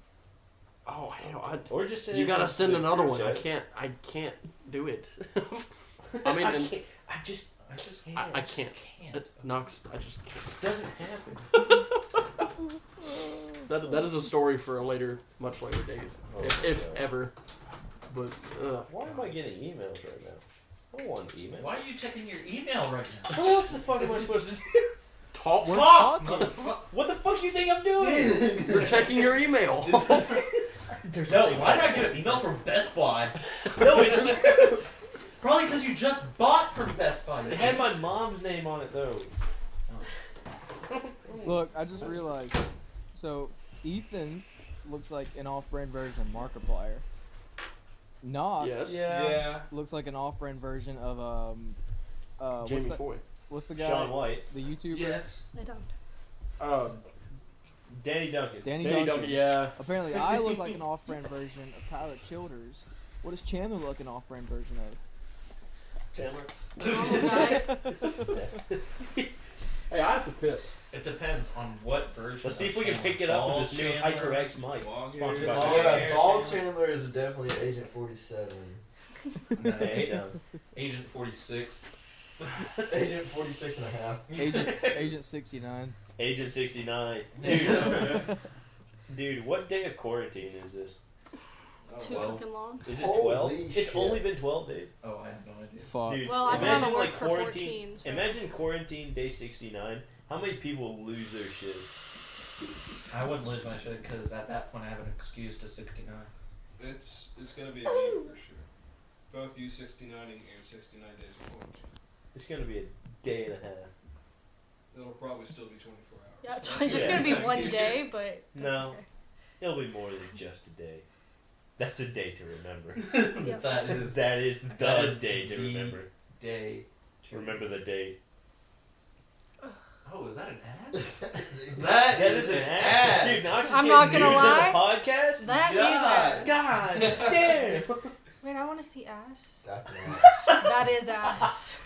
Speaker 5: Oh hell,
Speaker 2: Or just say
Speaker 5: you gotta
Speaker 2: it
Speaker 5: send
Speaker 2: in the
Speaker 5: another
Speaker 2: group
Speaker 5: one.
Speaker 2: chat.
Speaker 5: I can't do it. I mean, and
Speaker 2: I just
Speaker 4: can't.
Speaker 5: I can't. Knox, I just can't.
Speaker 2: doesn't happen.
Speaker 5: That is a story for a much later date,
Speaker 2: Oh,
Speaker 5: if
Speaker 2: God.
Speaker 5: ever. But
Speaker 2: Why am I getting emails right now? I don't want email.
Speaker 4: Why are you checking your email right now?
Speaker 2: What else the fuck am I supposed to do?
Speaker 5: talk.
Speaker 6: We're
Speaker 4: Talk!
Speaker 6: talking.
Speaker 2: What the fuck you think I'm doing?
Speaker 5: You're checking your email.
Speaker 2: There's
Speaker 4: No, why did I get an email from Best Buy?
Speaker 2: No, it's true.
Speaker 4: Probably because you just bought from Best Buy.
Speaker 2: It had my mom's name on it though.
Speaker 6: Look, I just realized. So, Ethan looks like an off-brand version of Markiplier. Knox
Speaker 5: Yes.
Speaker 7: Yeah.
Speaker 6: looks like an off-brand version of
Speaker 5: Jamie Foy.
Speaker 6: what's the guy?
Speaker 2: Sean White,
Speaker 6: The YouTuber.
Speaker 7: Yes.
Speaker 1: I don't.
Speaker 2: Danny Duncan.
Speaker 6: Danny
Speaker 5: Danny
Speaker 6: Duncan.
Speaker 5: Duncan. Yeah.
Speaker 6: Apparently, I look like an off-brand version of Tyler Childers. What does Chandler look like an off-brand version of?
Speaker 5: Chandler.
Speaker 1: Normal guy.
Speaker 5: Hey, I have to piss.
Speaker 4: It depends on what version.
Speaker 2: Let's see
Speaker 4: of
Speaker 2: if we can
Speaker 4: Chandler.
Speaker 2: pick it up with
Speaker 4: Bald
Speaker 2: this new
Speaker 4: Chandler.
Speaker 2: HyperX mic.
Speaker 7: Long
Speaker 2: Sponsored
Speaker 7: hair.
Speaker 2: by
Speaker 4: Long
Speaker 3: Yeah,
Speaker 4: hair
Speaker 3: Bald
Speaker 4: Chandler.
Speaker 3: Chandler is definitely Agent 47.
Speaker 2: Hands down.
Speaker 4: Agent 46.
Speaker 3: Agent 46 and a half.
Speaker 6: Agent 69.
Speaker 2: Agent 69.
Speaker 4: Dude,
Speaker 2: Dude, what day of quarantine is this?
Speaker 1: Too
Speaker 4: 12.
Speaker 1: fucking long.
Speaker 2: Is it
Speaker 3: Holy
Speaker 2: 12? It's
Speaker 3: shit.
Speaker 2: only been 12 days.
Speaker 4: Oh, I have no idea.
Speaker 6: Fuck.
Speaker 2: Dude,
Speaker 1: Well, I've been on
Speaker 2: imagine
Speaker 1: the work
Speaker 2: like
Speaker 1: for
Speaker 2: quarantine.
Speaker 1: 14. So.
Speaker 2: Imagine quarantine day 69. How many people lose their shit?
Speaker 4: I wouldn't lose my shit because at that point I have an excuse to 69.
Speaker 7: It's gonna be a game for sure. Both you 69ing and 69 days of quarantine.
Speaker 2: It's gonna be a day and a half.
Speaker 7: It'll probably still be 24 hours.
Speaker 1: Yeah, it's
Speaker 7: That's
Speaker 1: just
Speaker 7: the
Speaker 1: gonna be
Speaker 7: exact
Speaker 1: one
Speaker 7: game.
Speaker 1: day, but that's
Speaker 2: No.
Speaker 1: okay.
Speaker 2: It'll be more than just a day. That's a day to remember.
Speaker 1: Yeah.
Speaker 4: That is
Speaker 2: That is the
Speaker 4: That is
Speaker 2: day to
Speaker 4: the
Speaker 2: remember.
Speaker 4: day. to
Speaker 2: Remember the date.
Speaker 4: Oh, is that an ass?
Speaker 2: That is an ass. Dude, Knox is
Speaker 1: I'm
Speaker 2: getting
Speaker 1: not gonna
Speaker 2: nudes on
Speaker 1: lie.
Speaker 2: the podcast?
Speaker 1: That
Speaker 4: God.
Speaker 1: is ass.
Speaker 2: God damn.
Speaker 1: Wait, I want to see ass.
Speaker 3: That's an ass.
Speaker 1: That is ass.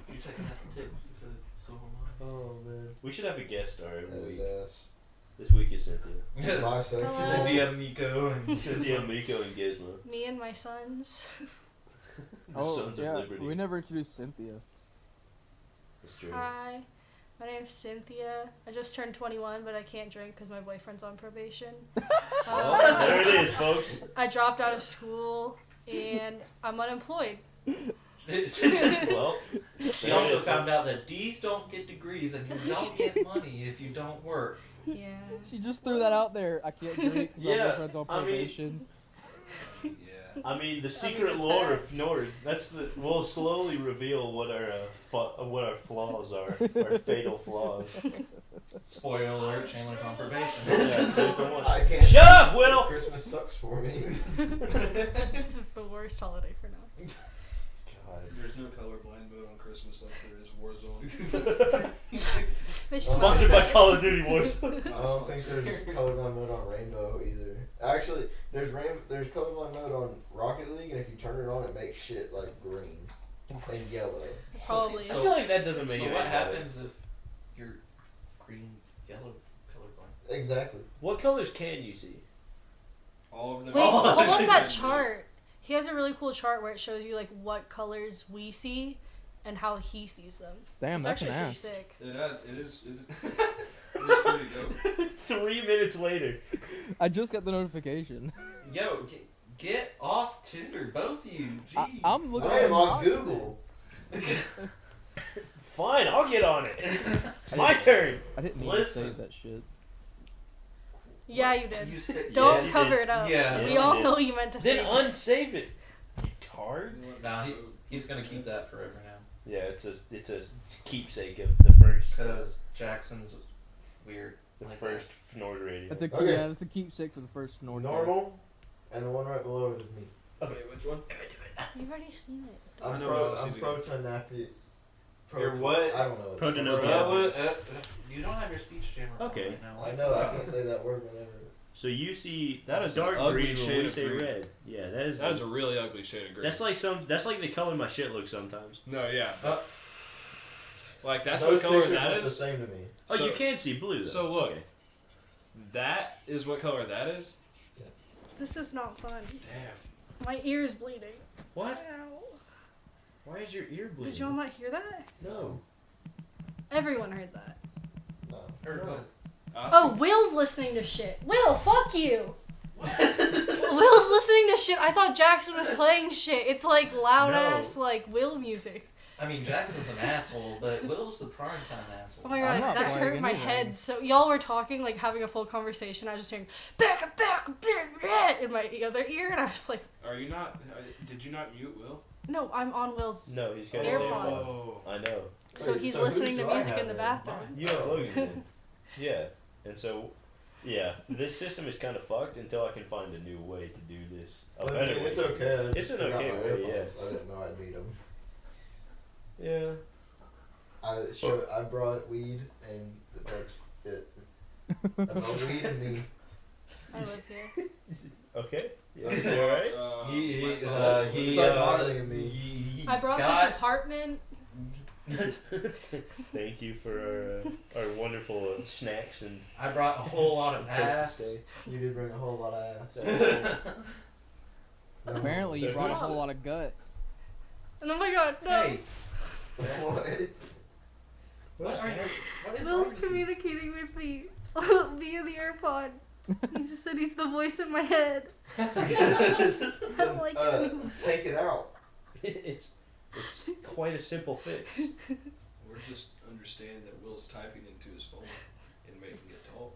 Speaker 4: You're checking out the tips. You said so am
Speaker 2: Oh, man. We should have a guest star
Speaker 3: That
Speaker 2: every
Speaker 3: is
Speaker 2: week.
Speaker 3: ass.
Speaker 2: This week is Cynthia.
Speaker 3: My sex.
Speaker 1: Hello.
Speaker 4: Cynthia, Miko, and
Speaker 2: Cynthia, Miko, and Gizmo.
Speaker 1: Me and my sons.
Speaker 2: The
Speaker 6: Oh,
Speaker 2: Sons
Speaker 6: yeah.
Speaker 2: of Liberty.
Speaker 6: We never introduced Cynthia.
Speaker 2: That's true.
Speaker 1: Hi, my name's Cynthia. I just turned 21, but I can't drink because my boyfriend's on probation.
Speaker 2: Oh, there it is, folks.
Speaker 1: I dropped out of school and I'm unemployed.
Speaker 2: Well,
Speaker 4: she also found out that D's don't get degrees and you don't get money if you don't work.
Speaker 1: Yeah.
Speaker 6: She just threw that out there. I can't drink because
Speaker 2: Yeah,
Speaker 6: my boyfriend's on
Speaker 2: I mean-
Speaker 6: probation.
Speaker 7: Yeah.
Speaker 2: I mean, the
Speaker 1: I
Speaker 2: secret
Speaker 1: mean,
Speaker 2: lore of
Speaker 1: it's
Speaker 2: Fnord. That's the. We'll slowly reveal what our what our flaws are, our fatal flaws.
Speaker 4: Spoiler alert, Chandler's on probation.
Speaker 2: Yeah, there's the one.
Speaker 3: I can't.
Speaker 2: Shut up, Will.
Speaker 3: Christmas sucks for me.
Speaker 1: This is the worst holiday for now.
Speaker 2: God.
Speaker 7: There's no colorblind mode on Christmas like there is Warzone.
Speaker 1: They should
Speaker 2: Sponsored by Call of Duty Warzone.
Speaker 3: I don't think there's colorblind mode on Rainbow either. Actually, there's colorblind mode on Rocket League, and if you turn it on, it makes shit like green and yellow.
Speaker 1: Probably.
Speaker 2: I feel like that doesn't make
Speaker 4: So
Speaker 2: it
Speaker 4: what
Speaker 2: any better.
Speaker 4: happens if you're green, yellow, colorblind?
Speaker 3: Exactly.
Speaker 2: What colors can you see?
Speaker 7: All of them.
Speaker 1: Wait,
Speaker 7: all of
Speaker 1: pull up
Speaker 7: them
Speaker 1: that
Speaker 7: can do.
Speaker 1: chart. He has a really cool chart where it shows you like what colors we see and how he sees them.
Speaker 6: Damn,
Speaker 1: It's
Speaker 6: that's an
Speaker 1: actually
Speaker 6: ass.
Speaker 1: pretty sick.
Speaker 7: It is pretty dope.
Speaker 2: 3 minutes later.
Speaker 6: I just got the notification.
Speaker 4: Yo, get off Tinder, both of you. Jeez.
Speaker 6: I'm looking
Speaker 3: I
Speaker 6: at
Speaker 3: am on
Speaker 6: Knox's.
Speaker 3: Google.
Speaker 2: Fine, I'll get on it. It's my turn.
Speaker 6: I didn't mean
Speaker 4: Listen.
Speaker 6: to save that shit.
Speaker 1: Yeah, you did.
Speaker 4: You said
Speaker 1: Don't
Speaker 2: Yes, you
Speaker 1: cover
Speaker 2: did.
Speaker 1: it up.
Speaker 4: Yeah.
Speaker 2: Yes,
Speaker 1: we
Speaker 2: you
Speaker 1: all
Speaker 2: did.
Speaker 1: know you meant to say
Speaker 2: Then
Speaker 1: it.
Speaker 2: unsave it. You tard.
Speaker 4: Nah, he's gonna keep that forever now.
Speaker 2: Yeah, it's a keepsake of the first
Speaker 4: Because Jackson's weird. like
Speaker 2: first Fnord radio.
Speaker 6: That's a
Speaker 3: Okay.
Speaker 6: yeah, that's a keepsake for the first Fnord.
Speaker 3: Normal, and the one right below it is me.
Speaker 7: Wait, which one?
Speaker 1: You've already seen it.
Speaker 7: I
Speaker 3: I'm
Speaker 7: know
Speaker 3: pro.
Speaker 7: what else
Speaker 3: I'm
Speaker 7: is it
Speaker 3: pro
Speaker 7: again.
Speaker 3: to nappy.
Speaker 4: You're what?
Speaker 3: I don't know.
Speaker 2: Pro to no
Speaker 4: You don't have your speech jammer on
Speaker 2: Okay.
Speaker 4: right now.
Speaker 3: I know. I can't say that word whenever.
Speaker 2: So you see
Speaker 8: That is an
Speaker 2: dark
Speaker 8: ugly
Speaker 2: green when
Speaker 8: shade
Speaker 2: we
Speaker 8: of
Speaker 2: say
Speaker 8: green.
Speaker 2: red. Yeah, that is.
Speaker 8: That is a really ugly shade of green.
Speaker 2: That's like the color my shit looks sometimes.
Speaker 8: No, yeah.
Speaker 4: Uh,
Speaker 8: Like that's
Speaker 3: Those
Speaker 8: what color
Speaker 3: pictures
Speaker 8: that
Speaker 3: look the
Speaker 8: is.
Speaker 3: same to me.
Speaker 2: Oh,
Speaker 8: So-
Speaker 2: you can see blue though.
Speaker 8: So look,
Speaker 2: Okay.
Speaker 8: that is what color that is.
Speaker 1: This is not fun.
Speaker 8: Damn.
Speaker 1: My ear is bleeding.
Speaker 2: What?
Speaker 1: Ow.
Speaker 2: Why is your ear bleeding?
Speaker 1: Did y'all not hear that?
Speaker 2: No.
Speaker 1: Everyone heard that.
Speaker 3: No.
Speaker 4: Heard what?
Speaker 1: Oh, Will's listening to shit. Will, fuck you. Will's listening to shit. I thought Jackson was playing shit. It's like loud
Speaker 2: No.
Speaker 1: ass like Will music.
Speaker 4: I mean, Jackson's an asshole, but Will's the prime time asshole.
Speaker 1: Oh my
Speaker 6: I'm
Speaker 1: god,
Speaker 6: not
Speaker 1: that
Speaker 6: playing
Speaker 1: hurt my
Speaker 6: anything.
Speaker 1: head. So y'all were talking, like having a full conversation. I was just hearing back in my other ear, and I was like,
Speaker 7: Are you not? Did you not mute Will?
Speaker 1: no, I'm on Will's.
Speaker 2: No, he's got
Speaker 1: AirPod.
Speaker 7: Oh.
Speaker 2: I know.
Speaker 1: So
Speaker 3: Wait,
Speaker 1: he's
Speaker 3: so
Speaker 1: listening
Speaker 3: whose
Speaker 1: to
Speaker 3: do I
Speaker 1: music
Speaker 3: have
Speaker 1: in the
Speaker 3: then?
Speaker 1: bathroom.
Speaker 2: You have Logan's in. Yeah, and so. Yeah, this system is kind of fucked until I can find a new way to do this. A
Speaker 3: But
Speaker 2: better way.
Speaker 3: it's okay. I
Speaker 2: It's
Speaker 3: just
Speaker 2: an
Speaker 3: forgot
Speaker 2: okay
Speaker 3: my
Speaker 2: way,
Speaker 3: AirPods.
Speaker 2: yeah.
Speaker 3: I didn't know I'd need them.
Speaker 2: Yeah.
Speaker 3: I brought weed and that's it. I brought weed and me.
Speaker 1: I live here.
Speaker 2: Okay. Yeah, you alright?
Speaker 3: It's like Marley and me.
Speaker 1: I brought this apartment.
Speaker 2: Thank you for our wonderful snacks and
Speaker 4: I brought a whole lot of
Speaker 2: place to
Speaker 4: ass.
Speaker 2: stay.
Speaker 3: You did bring a whole lot of ass. No.
Speaker 6: Apparently, you
Speaker 2: So
Speaker 6: brought a
Speaker 2: who's-
Speaker 6: whole lot of gut.
Speaker 1: And oh my god, no.
Speaker 4: Hey,
Speaker 3: What?
Speaker 4: what are you? What is wrong
Speaker 1: Will's
Speaker 4: with you?
Speaker 1: communicating with me. Me and the AirPod. He's just said he's the voice in my head. I don't like it anymore.
Speaker 3: Take it out.
Speaker 2: It's quite a simple fix.
Speaker 7: Or just understand that Will's typing into his phone and making it talk.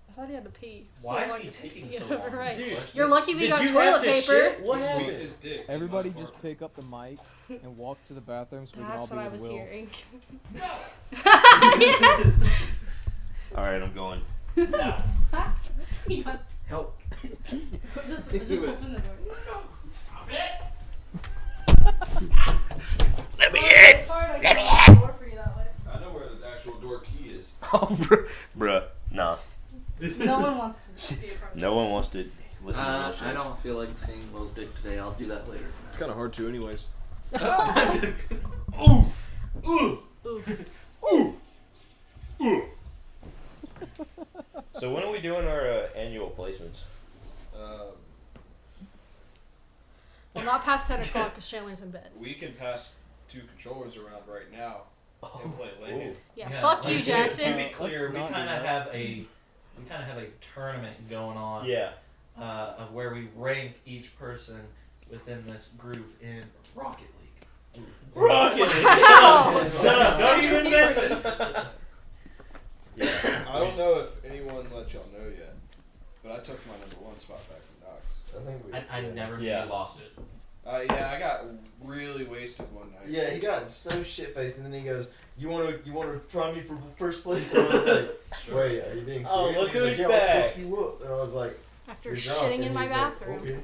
Speaker 1: I thought he had to pee.
Speaker 4: Why is
Speaker 1: long
Speaker 4: he
Speaker 1: as
Speaker 4: taking
Speaker 1: yeah,
Speaker 4: so long?
Speaker 1: Right.
Speaker 2: Dude,
Speaker 1: You're lucky we
Speaker 2: did
Speaker 1: got
Speaker 2: you
Speaker 1: toilet
Speaker 2: have to
Speaker 1: paper.
Speaker 2: shit? What
Speaker 7: He's
Speaker 2: happened?
Speaker 7: beating his dick. in
Speaker 6: Everybody
Speaker 7: my
Speaker 6: just pick up the mic and walk to the bathroom so we can all
Speaker 1: That's
Speaker 6: be
Speaker 1: what I
Speaker 6: with
Speaker 1: was
Speaker 6: Will.
Speaker 1: hearing.
Speaker 2: All right, I'm going. Help.
Speaker 1: Just open the door. Let me in. Let me in. Door for you that way.
Speaker 8: I know where the actual door key is.
Speaker 2: Oh, bruh. Nah.
Speaker 1: No one wants to be a part of
Speaker 2: No one wants to listen to this shit.
Speaker 4: I don't feel like seeing Will's dick today. I'll do that later.
Speaker 5: It's kind of hard to, anyways.
Speaker 2: So when are we doing our annual placements?
Speaker 1: Well, not past 10 o'clock because Chandler's in bed.
Speaker 7: We can pass 2 controllers around right now and play later.
Speaker 1: Yeah, fuck you,
Speaker 4: like,
Speaker 1: Jackson.
Speaker 4: To be clear,
Speaker 6: Let's
Speaker 4: we
Speaker 6: not do
Speaker 4: kind of
Speaker 6: that.
Speaker 4: have a tournament going on.
Speaker 2: Yeah.
Speaker 4: Of where we rank each person within this group in Rocket League.
Speaker 2: Rocket League!
Speaker 1: Wow.
Speaker 2: Shut up! Don't even mention it!
Speaker 7: I don't know if anyone let y'all know yet, but I took my #1 spot back from Knox.
Speaker 3: I think we.
Speaker 4: I never knew
Speaker 2: Yeah.
Speaker 4: you lost it.
Speaker 7: Yeah, I got really wasted one night.
Speaker 3: Yeah, he got so shit faced, and then he goes, "You want to try me for first place?" And I was like, "Wait, are you being serious?"
Speaker 2: Oh, look
Speaker 3: He's like,
Speaker 2: who's
Speaker 3: "Yeah,
Speaker 2: back."
Speaker 3: I'll hook you up." And I was like,
Speaker 1: After
Speaker 3: "You're drunk,"
Speaker 1: shitting
Speaker 3: and
Speaker 1: in my
Speaker 3: he's like,
Speaker 1: bathroom.
Speaker 3: "Okay."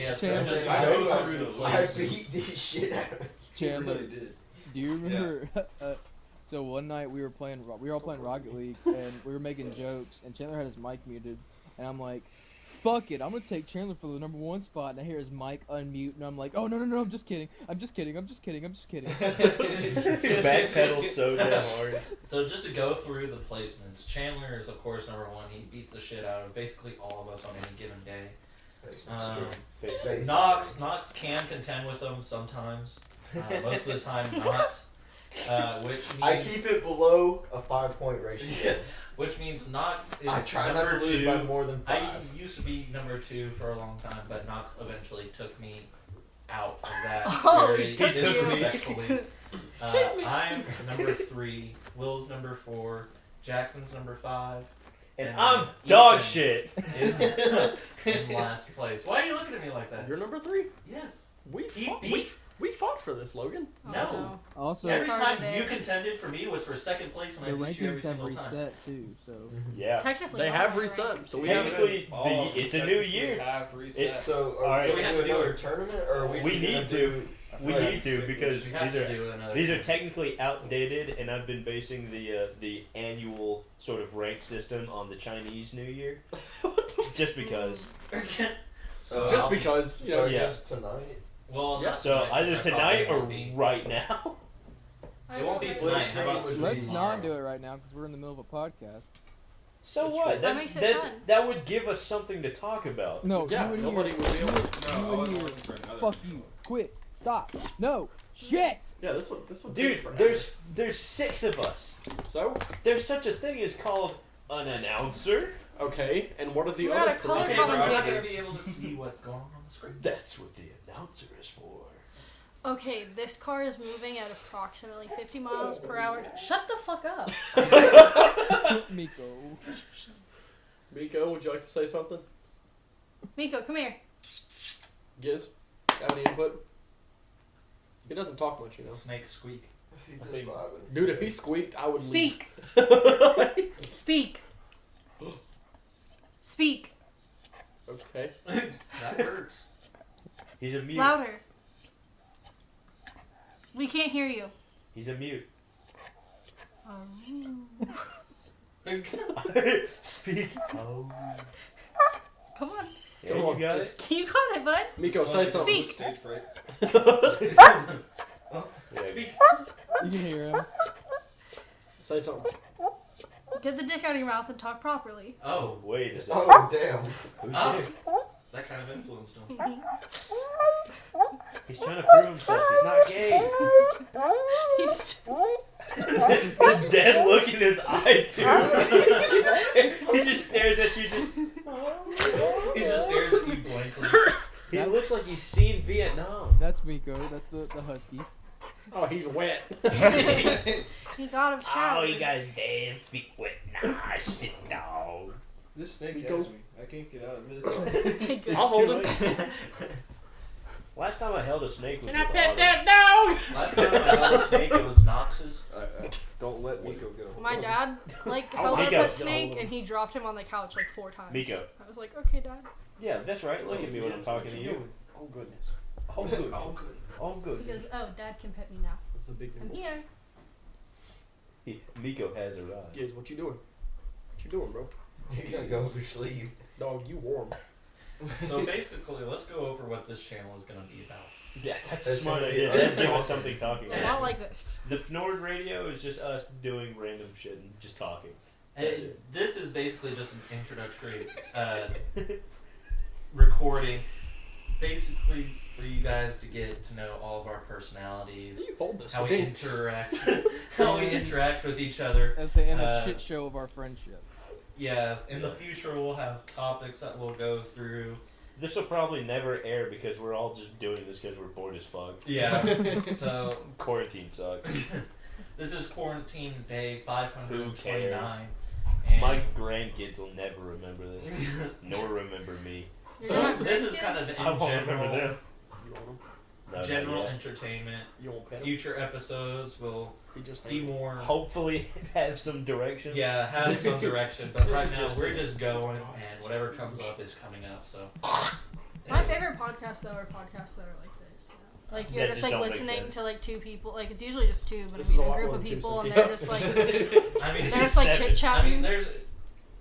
Speaker 4: Yeah, so
Speaker 6: Chandler,
Speaker 4: just
Speaker 3: I
Speaker 4: go
Speaker 3: hope
Speaker 4: through the
Speaker 3: I
Speaker 4: places.
Speaker 3: beat the shit out of him.
Speaker 7: He
Speaker 6: Chandler,
Speaker 7: really did.
Speaker 6: do you remember? So one night we were all playing Rocket League, and we were making jokes, and Chandler had his mic muted, and I'm like, "Fuck it, I'm gonna take Chandler for the #1 spot." And I hear his mic unmute, and I'm like, "Oh no, I'm just kidding, I'm just kidding."
Speaker 2: Backpedal so damn hard.
Speaker 4: So just to go through the placements, Chandler is of course #1. He beats the shit out of basically all of us on any given day.
Speaker 3: Basically.
Speaker 4: Knox can contend with them sometimes. Most of the time not. Which means
Speaker 3: I keep it below a 5-point ratio.
Speaker 4: which means Knox is
Speaker 3: I try not
Speaker 4: number
Speaker 3: to lose
Speaker 4: 2.
Speaker 3: by more than 5.
Speaker 4: I used to be #2 for a long time, but Knox eventually took me out of that
Speaker 1: Oh,
Speaker 4: very
Speaker 1: he took you.
Speaker 4: disrespectfully. I'm #3, Will's #4, Jackson's #5,
Speaker 2: And I'm dog
Speaker 4: Ethan
Speaker 2: shit.
Speaker 4: is in last place. Why are you looking at me like that?
Speaker 5: You're #3?
Speaker 4: Yes.
Speaker 5: We
Speaker 4: Eat
Speaker 5: fought,
Speaker 4: beef.
Speaker 5: we fought for this, Logan.
Speaker 1: Oh,
Speaker 4: No.
Speaker 6: Also,
Speaker 4: Every
Speaker 1: Started
Speaker 4: time
Speaker 1: there.
Speaker 4: you contended for me was for second place, and
Speaker 6: the
Speaker 4: I beat you every
Speaker 6: rankings have
Speaker 4: single time.
Speaker 6: reset too, so.
Speaker 2: Yeah.
Speaker 1: Technically,
Speaker 5: They
Speaker 1: all
Speaker 5: have
Speaker 1: of us are
Speaker 5: reset, so we
Speaker 2: Technically,
Speaker 5: have.
Speaker 2: it's a new year.
Speaker 7: Have reset.
Speaker 2: It's-
Speaker 3: So,
Speaker 2: All
Speaker 3: are
Speaker 2: right.
Speaker 3: we
Speaker 4: We
Speaker 3: going
Speaker 4: have
Speaker 3: to
Speaker 4: to
Speaker 3: do
Speaker 4: do
Speaker 3: another tournament, or are we
Speaker 2: We
Speaker 3: just
Speaker 2: need
Speaker 3: gonna
Speaker 2: to.
Speaker 3: do-
Speaker 2: We need to because
Speaker 4: We have
Speaker 2: these
Speaker 4: to
Speaker 2: are
Speaker 4: do another.
Speaker 2: these are technically outdated, and I've been basing the annual sort of rank system on the Chinese New Year, just because.
Speaker 4: So
Speaker 5: Just
Speaker 4: I'll be-
Speaker 5: because, you
Speaker 3: So
Speaker 5: know,
Speaker 3: I
Speaker 2: yeah.
Speaker 3: guess tonight.
Speaker 4: Well,
Speaker 5: Yeah,
Speaker 4: not
Speaker 2: So
Speaker 4: tonight,
Speaker 2: either
Speaker 4: 'cause I
Speaker 2: tonight
Speaker 4: probably
Speaker 2: or
Speaker 4: won't be.
Speaker 2: right now.
Speaker 4: It won't be
Speaker 1: I-
Speaker 4: tonight. How about
Speaker 3: Would
Speaker 6: Let's
Speaker 3: be
Speaker 6: not do it right now because we're in the middle of a podcast.
Speaker 2: So
Speaker 5: That's
Speaker 2: what?
Speaker 5: true.
Speaker 1: That makes it fun.
Speaker 2: That would give us something to talk about.
Speaker 6: No,
Speaker 5: yeah,
Speaker 6: you and
Speaker 5: nobody
Speaker 6: here.
Speaker 5: would be able to.
Speaker 8: No, I
Speaker 6: You
Speaker 8: wasn't
Speaker 6: and
Speaker 8: looking for another.
Speaker 6: Fuck you. Quit. Stop. No. Shit.
Speaker 5: Yeah, this one takes
Speaker 2: Dude,
Speaker 5: forever.
Speaker 2: there's 6 of us.
Speaker 5: So,
Speaker 2: There's such a thing as called an announcer.
Speaker 5: okay, and what are the
Speaker 1: We're
Speaker 5: other
Speaker 1: at a color
Speaker 5: three?
Speaker 4: Okay, so I'm not
Speaker 1: commentator.
Speaker 4: gonna be able to see what's going on the screen.
Speaker 2: That's what the announcer is for.
Speaker 1: Okay, this car is moving at approximately 50 miles per hour. Shut the fuck up.
Speaker 6: Miko.
Speaker 5: Miko, would you like to say something?
Speaker 1: Miko, come here.
Speaker 5: Giz, have any input? He doesn't talk much, you know.
Speaker 4: Snake squeak.
Speaker 3: He just vibing.
Speaker 5: Dude, if he squeaked, I would
Speaker 1: Speak.
Speaker 5: leave.
Speaker 1: Speak. Speak.
Speaker 5: Okay.
Speaker 4: That hurts.
Speaker 2: He's a mute.
Speaker 1: Louder. We can't hear you.
Speaker 2: He's a mute.
Speaker 1: Oh.
Speaker 2: Speak. Oh.
Speaker 1: Come on.
Speaker 2: Yeah,
Speaker 5: Come
Speaker 2: you
Speaker 5: on,
Speaker 2: got
Speaker 5: just-
Speaker 2: it.
Speaker 1: Keep on it, bud.
Speaker 5: Miko, say something.
Speaker 1: Speak.
Speaker 7: Stage fright.
Speaker 2: Yeah.
Speaker 4: Speak.
Speaker 6: You can hear him.
Speaker 5: Say something.
Speaker 1: Get the dick out of your mouth and talk properly.
Speaker 4: Oh,
Speaker 2: Wait a second.
Speaker 3: Oh, damn.
Speaker 2: Who's
Speaker 4: Oh.
Speaker 2: Dick?
Speaker 4: that kind of influenced him.
Speaker 2: He's trying to prove himself. He's not gay.
Speaker 1: He's
Speaker 2: The dead look in his eye too. He just stares at you. Just. looks like he's seen Vietnam.
Speaker 6: That's Miko. That's the husky.
Speaker 5: Oh, he's wet.
Speaker 1: He got him
Speaker 2: Oh,
Speaker 1: showered.
Speaker 2: he got his damn feet wet. Nah, shit, dog.
Speaker 7: This snake
Speaker 5: Miko.
Speaker 7: has me. I can't get out of this.
Speaker 1: Good.
Speaker 2: I'll hold him. Last time I held a snake was with Autumn.
Speaker 1: dog?
Speaker 4: Last time I held a snake, it was Knox's.
Speaker 8: Don't let Miko get a hold
Speaker 1: My
Speaker 8: of it.
Speaker 1: dad
Speaker 2: Oh,
Speaker 1: held a
Speaker 2: Miko's
Speaker 1: pet snake and he dropped him on the couch like 4 times.
Speaker 2: Miko.
Speaker 1: I was like, okay, Dad.
Speaker 2: Yeah, that's right. Look at me when I'm talking to you.
Speaker 5: Oh goodness.
Speaker 2: Oh, good.
Speaker 4: Oh, good.
Speaker 2: Oh,
Speaker 1: He
Speaker 2: good.
Speaker 1: goes, oh, Dad can pet me now.
Speaker 5: That's a big
Speaker 1: I'm
Speaker 5: nipple.
Speaker 1: here.
Speaker 2: Miko has arrived.
Speaker 5: Giz, what you doing? What you doing, bro?
Speaker 3: You gotta go to sleep.
Speaker 5: Dog, you warm.
Speaker 4: So basically, let's go over what this channel is going to be about.
Speaker 2: Yeah, that's a
Speaker 3: That's
Speaker 2: smart
Speaker 3: gonna be
Speaker 2: idea.
Speaker 3: us
Speaker 2: Let's give us
Speaker 3: talking.
Speaker 2: something talking
Speaker 1: Not
Speaker 2: about.
Speaker 1: like this.
Speaker 2: The Fnord radio is just us doing random shit and just talking.
Speaker 4: And
Speaker 2: That's it.
Speaker 4: this is basically just an introductory recording, basically for you guys to get to know all of our personalities,
Speaker 5: You hold this
Speaker 4: how we
Speaker 5: thing.
Speaker 4: interact, how we interact with each other.
Speaker 6: That's the shit show of our friendship.
Speaker 4: Yeah, in the future we'll have topics that we'll go through.
Speaker 2: This will probably never air because we're all just doing this because we're bored as fuck.
Speaker 4: Yeah. So
Speaker 2: Quarantine sucks.
Speaker 4: this is quarantine day
Speaker 2: Who
Speaker 4: 529.
Speaker 2: cares?
Speaker 4: And
Speaker 2: My grandkids will never remember this, nor remember me.
Speaker 1: You're gonna
Speaker 4: so
Speaker 1: have
Speaker 4: this is
Speaker 1: grandkids?
Speaker 4: kind of
Speaker 2: I won't remember
Speaker 4: general,
Speaker 2: them.
Speaker 5: You want him?
Speaker 2: No,
Speaker 4: general
Speaker 2: not yet.
Speaker 4: entertainment.
Speaker 5: You want pet him?
Speaker 4: Future episodes will
Speaker 5: He just
Speaker 4: be more.
Speaker 2: Hopefully, have some direction.
Speaker 4: Yeah, have some direction, but right now we're just going, and whatever comes up is coming up. So,
Speaker 1: My favorite podcasts, though, are podcasts that are like this. You know? Like, you're
Speaker 2: That
Speaker 1: just
Speaker 2: just
Speaker 1: like
Speaker 2: don't make
Speaker 1: listening
Speaker 2: sense.
Speaker 1: to like 2 people. Like, it's usually just 2, but
Speaker 5: This
Speaker 1: I
Speaker 5: is
Speaker 1: mean,
Speaker 5: a
Speaker 1: a
Speaker 5: lot
Speaker 1: group
Speaker 5: more
Speaker 1: of
Speaker 5: than
Speaker 1: people,
Speaker 5: two,
Speaker 1: and
Speaker 5: Cynthia.
Speaker 1: they're just like,
Speaker 4: I mean,
Speaker 1: they're just like
Speaker 2: seven.
Speaker 1: chit
Speaker 4: I
Speaker 1: chatting.
Speaker 4: mean,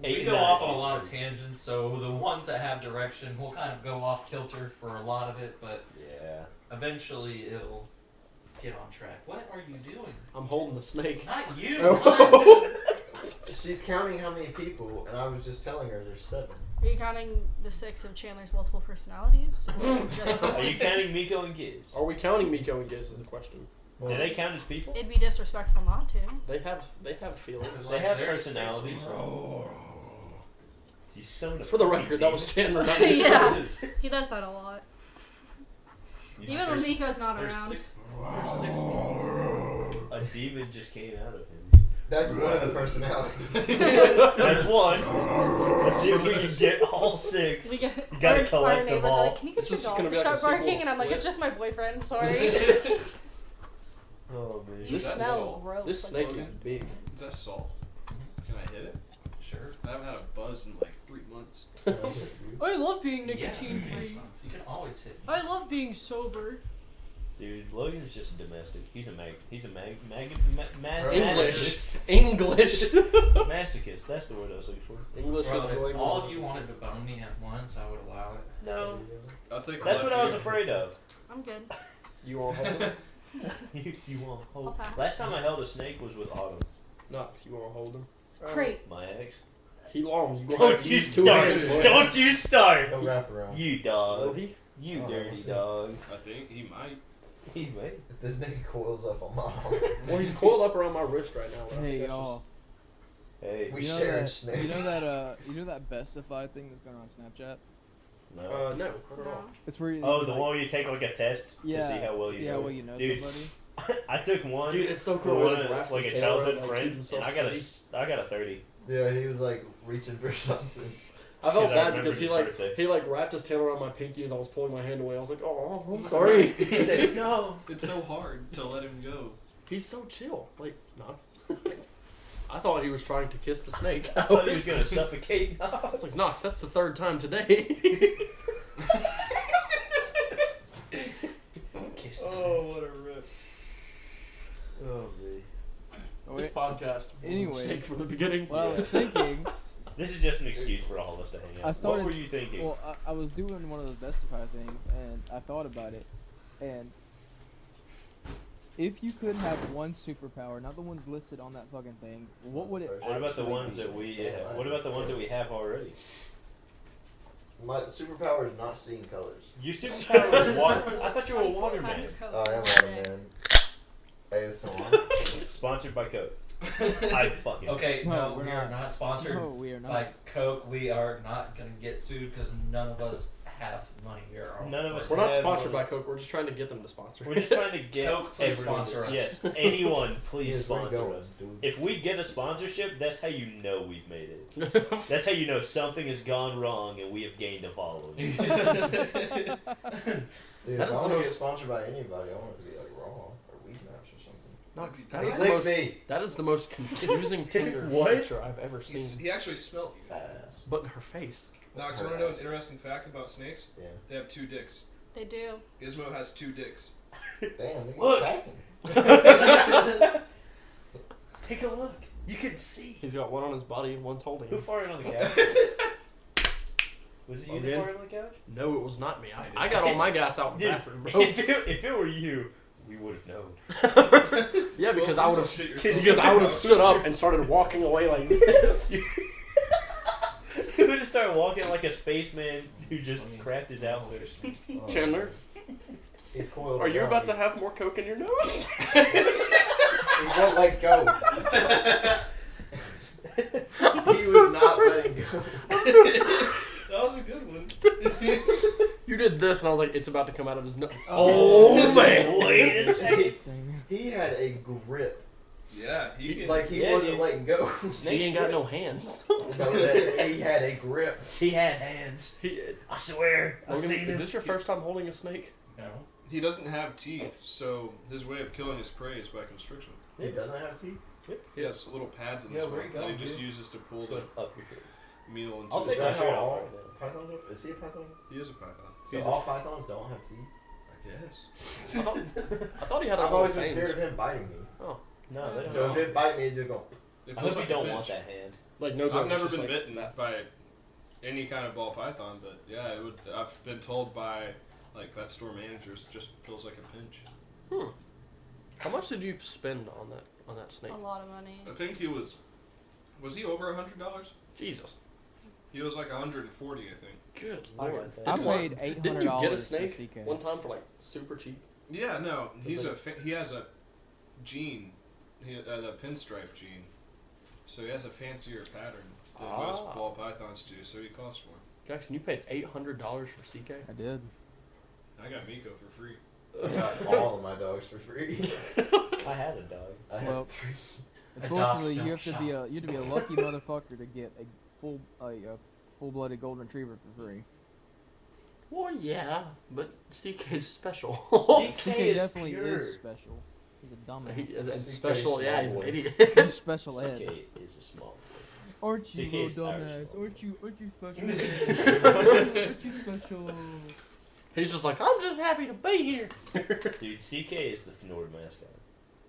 Speaker 4: we
Speaker 2: Eight,
Speaker 4: go
Speaker 2: nine,
Speaker 4: off on a
Speaker 2: 10,
Speaker 4: lot of tangents, so the ones that have direction will kind of go off kilter for a lot of it, but
Speaker 2: Yeah.
Speaker 4: eventually it'll get on track. What are you doing?
Speaker 5: I'm holding the snake.
Speaker 4: Not you.
Speaker 5: Oh.
Speaker 3: She's counting how many people, and I was just telling her there's 7.
Speaker 1: Are you counting the 6 of Chandler's multiple personalities? Or just
Speaker 2: Are you counting Miko and kids?
Speaker 5: Are we counting Miko and Giz is the question.
Speaker 2: Do they count as people?
Speaker 1: It'd be disrespectful not to.
Speaker 5: They have feelings.
Speaker 2: They have
Speaker 4: There's
Speaker 2: personalities. You son of
Speaker 5: For the
Speaker 2: a
Speaker 5: record, that was Chandler. Not
Speaker 1: Yeah. He does that a lot.
Speaker 2: You
Speaker 1: Even
Speaker 2: just-
Speaker 1: when Miko's not
Speaker 4: There's
Speaker 1: around.
Speaker 4: six people.
Speaker 2: A demon just came out of him.
Speaker 3: That's one of the personalities.
Speaker 2: That's one. Let's see if we can get all 6.
Speaker 1: We get
Speaker 2: You gotta
Speaker 1: our
Speaker 2: collect them
Speaker 1: neighbors are
Speaker 2: all.
Speaker 1: like, can you get
Speaker 5: This
Speaker 1: your
Speaker 5: is
Speaker 1: dog
Speaker 5: gonna
Speaker 1: to
Speaker 5: be like a
Speaker 1: start
Speaker 5: sequel
Speaker 1: barking? And I'm like,
Speaker 5: split.
Speaker 1: it's just my boyfriend, sorry.
Speaker 2: Oh man.
Speaker 1: You
Speaker 5: This-
Speaker 1: smell
Speaker 7: that's
Speaker 1: gross.
Speaker 5: This
Speaker 1: like-
Speaker 5: snake is big.
Speaker 7: Is that salt? Can I hit it?
Speaker 4: Sure.
Speaker 7: I haven't had a buzz in like 3 months.
Speaker 1: I love being
Speaker 4: Yeah,
Speaker 1: nicotine free.
Speaker 4: you can always hit me.
Speaker 1: I love being sober.
Speaker 2: Dude, Logan's just domestic. He's a
Speaker 3: English.
Speaker 5: English.
Speaker 2: masochist. That's the word I was looking for.
Speaker 5: English
Speaker 4: Bro,
Speaker 5: is
Speaker 4: if
Speaker 5: really
Speaker 4: all of you wanted to bone me at once, I would allow it.
Speaker 2: No,
Speaker 7: I'll take.
Speaker 2: that's what I was
Speaker 7: left
Speaker 2: afraid of.
Speaker 1: I'm good.
Speaker 5: You want to hold him?
Speaker 2: You want
Speaker 1: I'll
Speaker 2: hold?
Speaker 1: pass.
Speaker 2: Last time I held a snake was with Autumn,
Speaker 5: Knox, you want to hold him?
Speaker 1: Great.
Speaker 2: my ex.
Speaker 5: He long. You
Speaker 2: Don't
Speaker 5: want
Speaker 2: you
Speaker 5: use 2
Speaker 2: start!
Speaker 5: hands, boy.
Speaker 2: Don't you start!
Speaker 3: He'll wrap around.
Speaker 2: You
Speaker 5: Will
Speaker 2: dog.
Speaker 5: he?
Speaker 2: You
Speaker 3: Oh,
Speaker 2: dirty
Speaker 3: we'll see.
Speaker 2: dog.
Speaker 7: I think he might.
Speaker 2: He may.
Speaker 3: If this nigga coils up on my arm,
Speaker 5: Well, he's coiled up around my wrist right now. but I think
Speaker 6: Hey
Speaker 5: that's
Speaker 6: y'all,
Speaker 2: Hey.
Speaker 3: we
Speaker 6: you know
Speaker 3: share a
Speaker 6: that
Speaker 3: snake.
Speaker 6: you know that Bestify thing that's going on Snapchat?
Speaker 2: No.
Speaker 5: No, not at
Speaker 1: No.
Speaker 5: all.
Speaker 6: It's where you
Speaker 2: Oh, the
Speaker 6: like,
Speaker 2: one where you take like a test
Speaker 6: yeah,
Speaker 2: to see how well you know.
Speaker 6: know
Speaker 2: Dude,
Speaker 6: somebody.
Speaker 2: I took one.
Speaker 5: Dude, it's so
Speaker 2: for
Speaker 5: cool.
Speaker 2: one
Speaker 5: Like,
Speaker 2: of-
Speaker 5: wraps
Speaker 2: like
Speaker 5: his
Speaker 2: a
Speaker 5: tail around,
Speaker 2: childhood
Speaker 5: like,
Speaker 2: friend,
Speaker 5: keep himself
Speaker 2: and I
Speaker 5: steady.
Speaker 2: got a 30.
Speaker 3: Yeah, he was like reaching for something.
Speaker 5: I felt
Speaker 2: 'Cause I
Speaker 5: bad
Speaker 2: remember
Speaker 5: because
Speaker 2: his birthday.
Speaker 5: he wrapped his tail around my pinky as I was pulling my hand away. I was like, oh, I'm sorry.
Speaker 2: He said no.
Speaker 7: It's so hard to let him go.
Speaker 5: He's so chill. Like, Knox. I thought he was trying to kiss the snake.
Speaker 2: I thought he was gonna suffocate.
Speaker 5: I was like, Knox, that's the 3rd time today.
Speaker 2: Kiss the
Speaker 7: Oh, what a rip.
Speaker 2: Oh man.
Speaker 6: Oh,
Speaker 5: This
Speaker 6: wait,
Speaker 5: podcast was a
Speaker 6: Anyway.
Speaker 5: mistake from the beginning.
Speaker 6: what I was thinking,
Speaker 2: This is just an excuse for all of us to hang out.
Speaker 6: I started-
Speaker 2: What were you thinking?
Speaker 6: well, I was doing one of those Bestify things, and I thought about it, and if you could have one superpower, not the ones listed on that fucking thing, what would it?
Speaker 2: What about the
Speaker 6: actually
Speaker 2: ones
Speaker 6: be?
Speaker 2: that we have? What about the ones that we have already?
Speaker 3: My superpower is not seeing colors.
Speaker 2: Your superpower was water. I thought you were a water man.
Speaker 3: Oh, I am Waterman. Hey, it's on.
Speaker 2: Sponsored by Coke. I fucking.
Speaker 4: Okay,
Speaker 6: No,
Speaker 4: no,
Speaker 6: we're
Speaker 4: we are
Speaker 6: not.
Speaker 4: not sponsored
Speaker 6: No, we are not.
Speaker 4: by Coke. We are not gonna get sued because none of us have money.
Speaker 2: None of us
Speaker 5: We're not
Speaker 2: have
Speaker 5: sponsored
Speaker 2: money.
Speaker 5: by Coke. We're just trying to get them to sponsor.
Speaker 2: We're just trying to get
Speaker 4: Coke, please
Speaker 2: everyone.
Speaker 4: sponsor us.
Speaker 2: Yes, anyone, please
Speaker 3: Yes, we're
Speaker 2: sponsor
Speaker 3: going,
Speaker 2: us.
Speaker 3: dude.
Speaker 2: If we get a sponsorship, that's how you know we've made it. That's how you know something has gone wrong and we have gained a following.
Speaker 3: Dude,
Speaker 5: That
Speaker 3: if
Speaker 5: is
Speaker 3: I
Speaker 5: the
Speaker 3: want to get
Speaker 5: most-
Speaker 3: sponsored by anybody, I want it to be like Raw or Weekmaps or something.
Speaker 5: Knox,
Speaker 7: He
Speaker 5: that is the most confusing Tinder
Speaker 2: What?
Speaker 5: picture I've ever seen.
Speaker 7: He actually smelled you.
Speaker 3: Fat ass.
Speaker 5: But her face.
Speaker 7: Knox, you want to know an interesting fact about snakes?
Speaker 3: Yeah.
Speaker 7: They have 2 dicks.
Speaker 1: They do.
Speaker 7: Gizmo has 2 dicks.
Speaker 3: Damn, nigga,
Speaker 2: Look.
Speaker 3: packing.
Speaker 2: Take a look. You can see.
Speaker 5: He's got one on his body and one's holding
Speaker 2: Who
Speaker 5: him.
Speaker 2: farted on the couch? Was it you that
Speaker 5: Again?
Speaker 2: farted on the couch?
Speaker 5: No, it was not me. I got all my gas out in the
Speaker 2: Dude,
Speaker 5: bathroom, bro.
Speaker 2: if it were you, we would have known.
Speaker 5: Yeah, because
Speaker 7: Well,
Speaker 5: I would
Speaker 7: don't
Speaker 5: have
Speaker 7: shit yourself
Speaker 5: because
Speaker 7: on
Speaker 5: I
Speaker 7: the
Speaker 5: would have
Speaker 7: couch.
Speaker 5: stood up and started walking away like this.
Speaker 2: You would have started walking like a spaceman who just crapped his outfit.
Speaker 5: Chandler,
Speaker 3: He's coiled
Speaker 5: are you
Speaker 3: around.
Speaker 5: about to have more Coke in your nose?
Speaker 3: He won't let go. He
Speaker 5: I'm
Speaker 3: was
Speaker 5: so
Speaker 3: not
Speaker 5: sorry.
Speaker 3: letting go.
Speaker 7: That was a good one.
Speaker 5: You did this, and I was like, it's about to come out of his nose.
Speaker 2: Oh man! Wait a second.
Speaker 3: He had a grip.
Speaker 7: Yeah, he can.
Speaker 3: Like, he
Speaker 2: Yeah,
Speaker 3: wasn't
Speaker 2: dude.
Speaker 3: letting go.
Speaker 5: He ain't got no hands.
Speaker 3: No, that he had a grip.
Speaker 2: He had hands. I swear. I
Speaker 5: Logan,
Speaker 2: seen
Speaker 5: is
Speaker 2: him.
Speaker 5: this your first time holding a snake?
Speaker 4: No.
Speaker 7: He doesn't have teeth, so his way of killing his prey is by constriction.
Speaker 3: He doesn't have teeth?
Speaker 7: He has little pads in
Speaker 2: Yeah,
Speaker 7: his
Speaker 2: where
Speaker 7: mouth
Speaker 2: you
Speaker 7: that he
Speaker 2: going,
Speaker 7: just
Speaker 2: dude?
Speaker 7: uses to pull the
Speaker 2: Up your shirt.
Speaker 7: meal into
Speaker 2: I'll
Speaker 7: his
Speaker 2: take my
Speaker 3: Is that
Speaker 2: shirt
Speaker 3: how
Speaker 2: off
Speaker 3: all
Speaker 2: right now.
Speaker 3: pythons are? Is he a python?
Speaker 7: He is a python.
Speaker 3: So all pythons don't have teeth?
Speaker 7: I guess.
Speaker 5: I thought he had.
Speaker 3: I've always been
Speaker 5: fangs.
Speaker 3: scared of him biting me.
Speaker 2: No, they don't.
Speaker 3: So if it bite me, it just go.
Speaker 7: It
Speaker 2: I
Speaker 7: feels
Speaker 2: hope
Speaker 7: like
Speaker 2: you
Speaker 7: a
Speaker 2: don't
Speaker 7: pinch.
Speaker 2: want that hand.
Speaker 5: Like no joke.
Speaker 7: I've never
Speaker 5: it's just
Speaker 7: been
Speaker 5: like
Speaker 7: bitten
Speaker 5: that.
Speaker 7: by any kind of ball python, but yeah, it would. I've been told by like vet store managers, it just feels like a pinch.
Speaker 5: How much did you spend on that snake?
Speaker 1: A lot of money.
Speaker 7: I think he was he over $100?
Speaker 5: Jesus.
Speaker 7: He was like 140, I think.
Speaker 5: Good
Speaker 2: I
Speaker 5: lord.
Speaker 2: got that.
Speaker 6: I
Speaker 5: Didn't you-
Speaker 6: paid $800
Speaker 5: Didn't you get a
Speaker 6: for
Speaker 5: snake
Speaker 6: CK.
Speaker 5: one time for like super cheap?
Speaker 7: Yeah, no, he's
Speaker 5: It's
Speaker 7: he has a gene, the pinstripe gene, so he has a fancier pattern than most
Speaker 5: Ah.
Speaker 7: ball pythons do. So he costs more.
Speaker 5: Jackson, you paid $800 for CK?
Speaker 6: I did.
Speaker 7: I got Miko for free.
Speaker 3: I got all of my dogs for free.
Speaker 2: I had a dog.
Speaker 3: I have
Speaker 6: Well,
Speaker 3: 3.
Speaker 6: Unfortunately,
Speaker 4: don't
Speaker 6: you have to be a lucky motherfucker to get a full-blooded golden retriever for free.
Speaker 5: Well, yeah, but CK is special.
Speaker 6: CK definitely is special. He's a dumbass.
Speaker 5: It's special, yeah, he's an idiot.
Speaker 6: He's special ed.
Speaker 2: CK is a small.
Speaker 6: Aren't you,
Speaker 2: CK
Speaker 6: little
Speaker 2: is Irish
Speaker 6: dumbass?
Speaker 2: small.
Speaker 6: Aren't you special? Aren't you special?
Speaker 5: He's just like, I'm just happy to be here.
Speaker 2: Dude, CK is the Fnord mascot.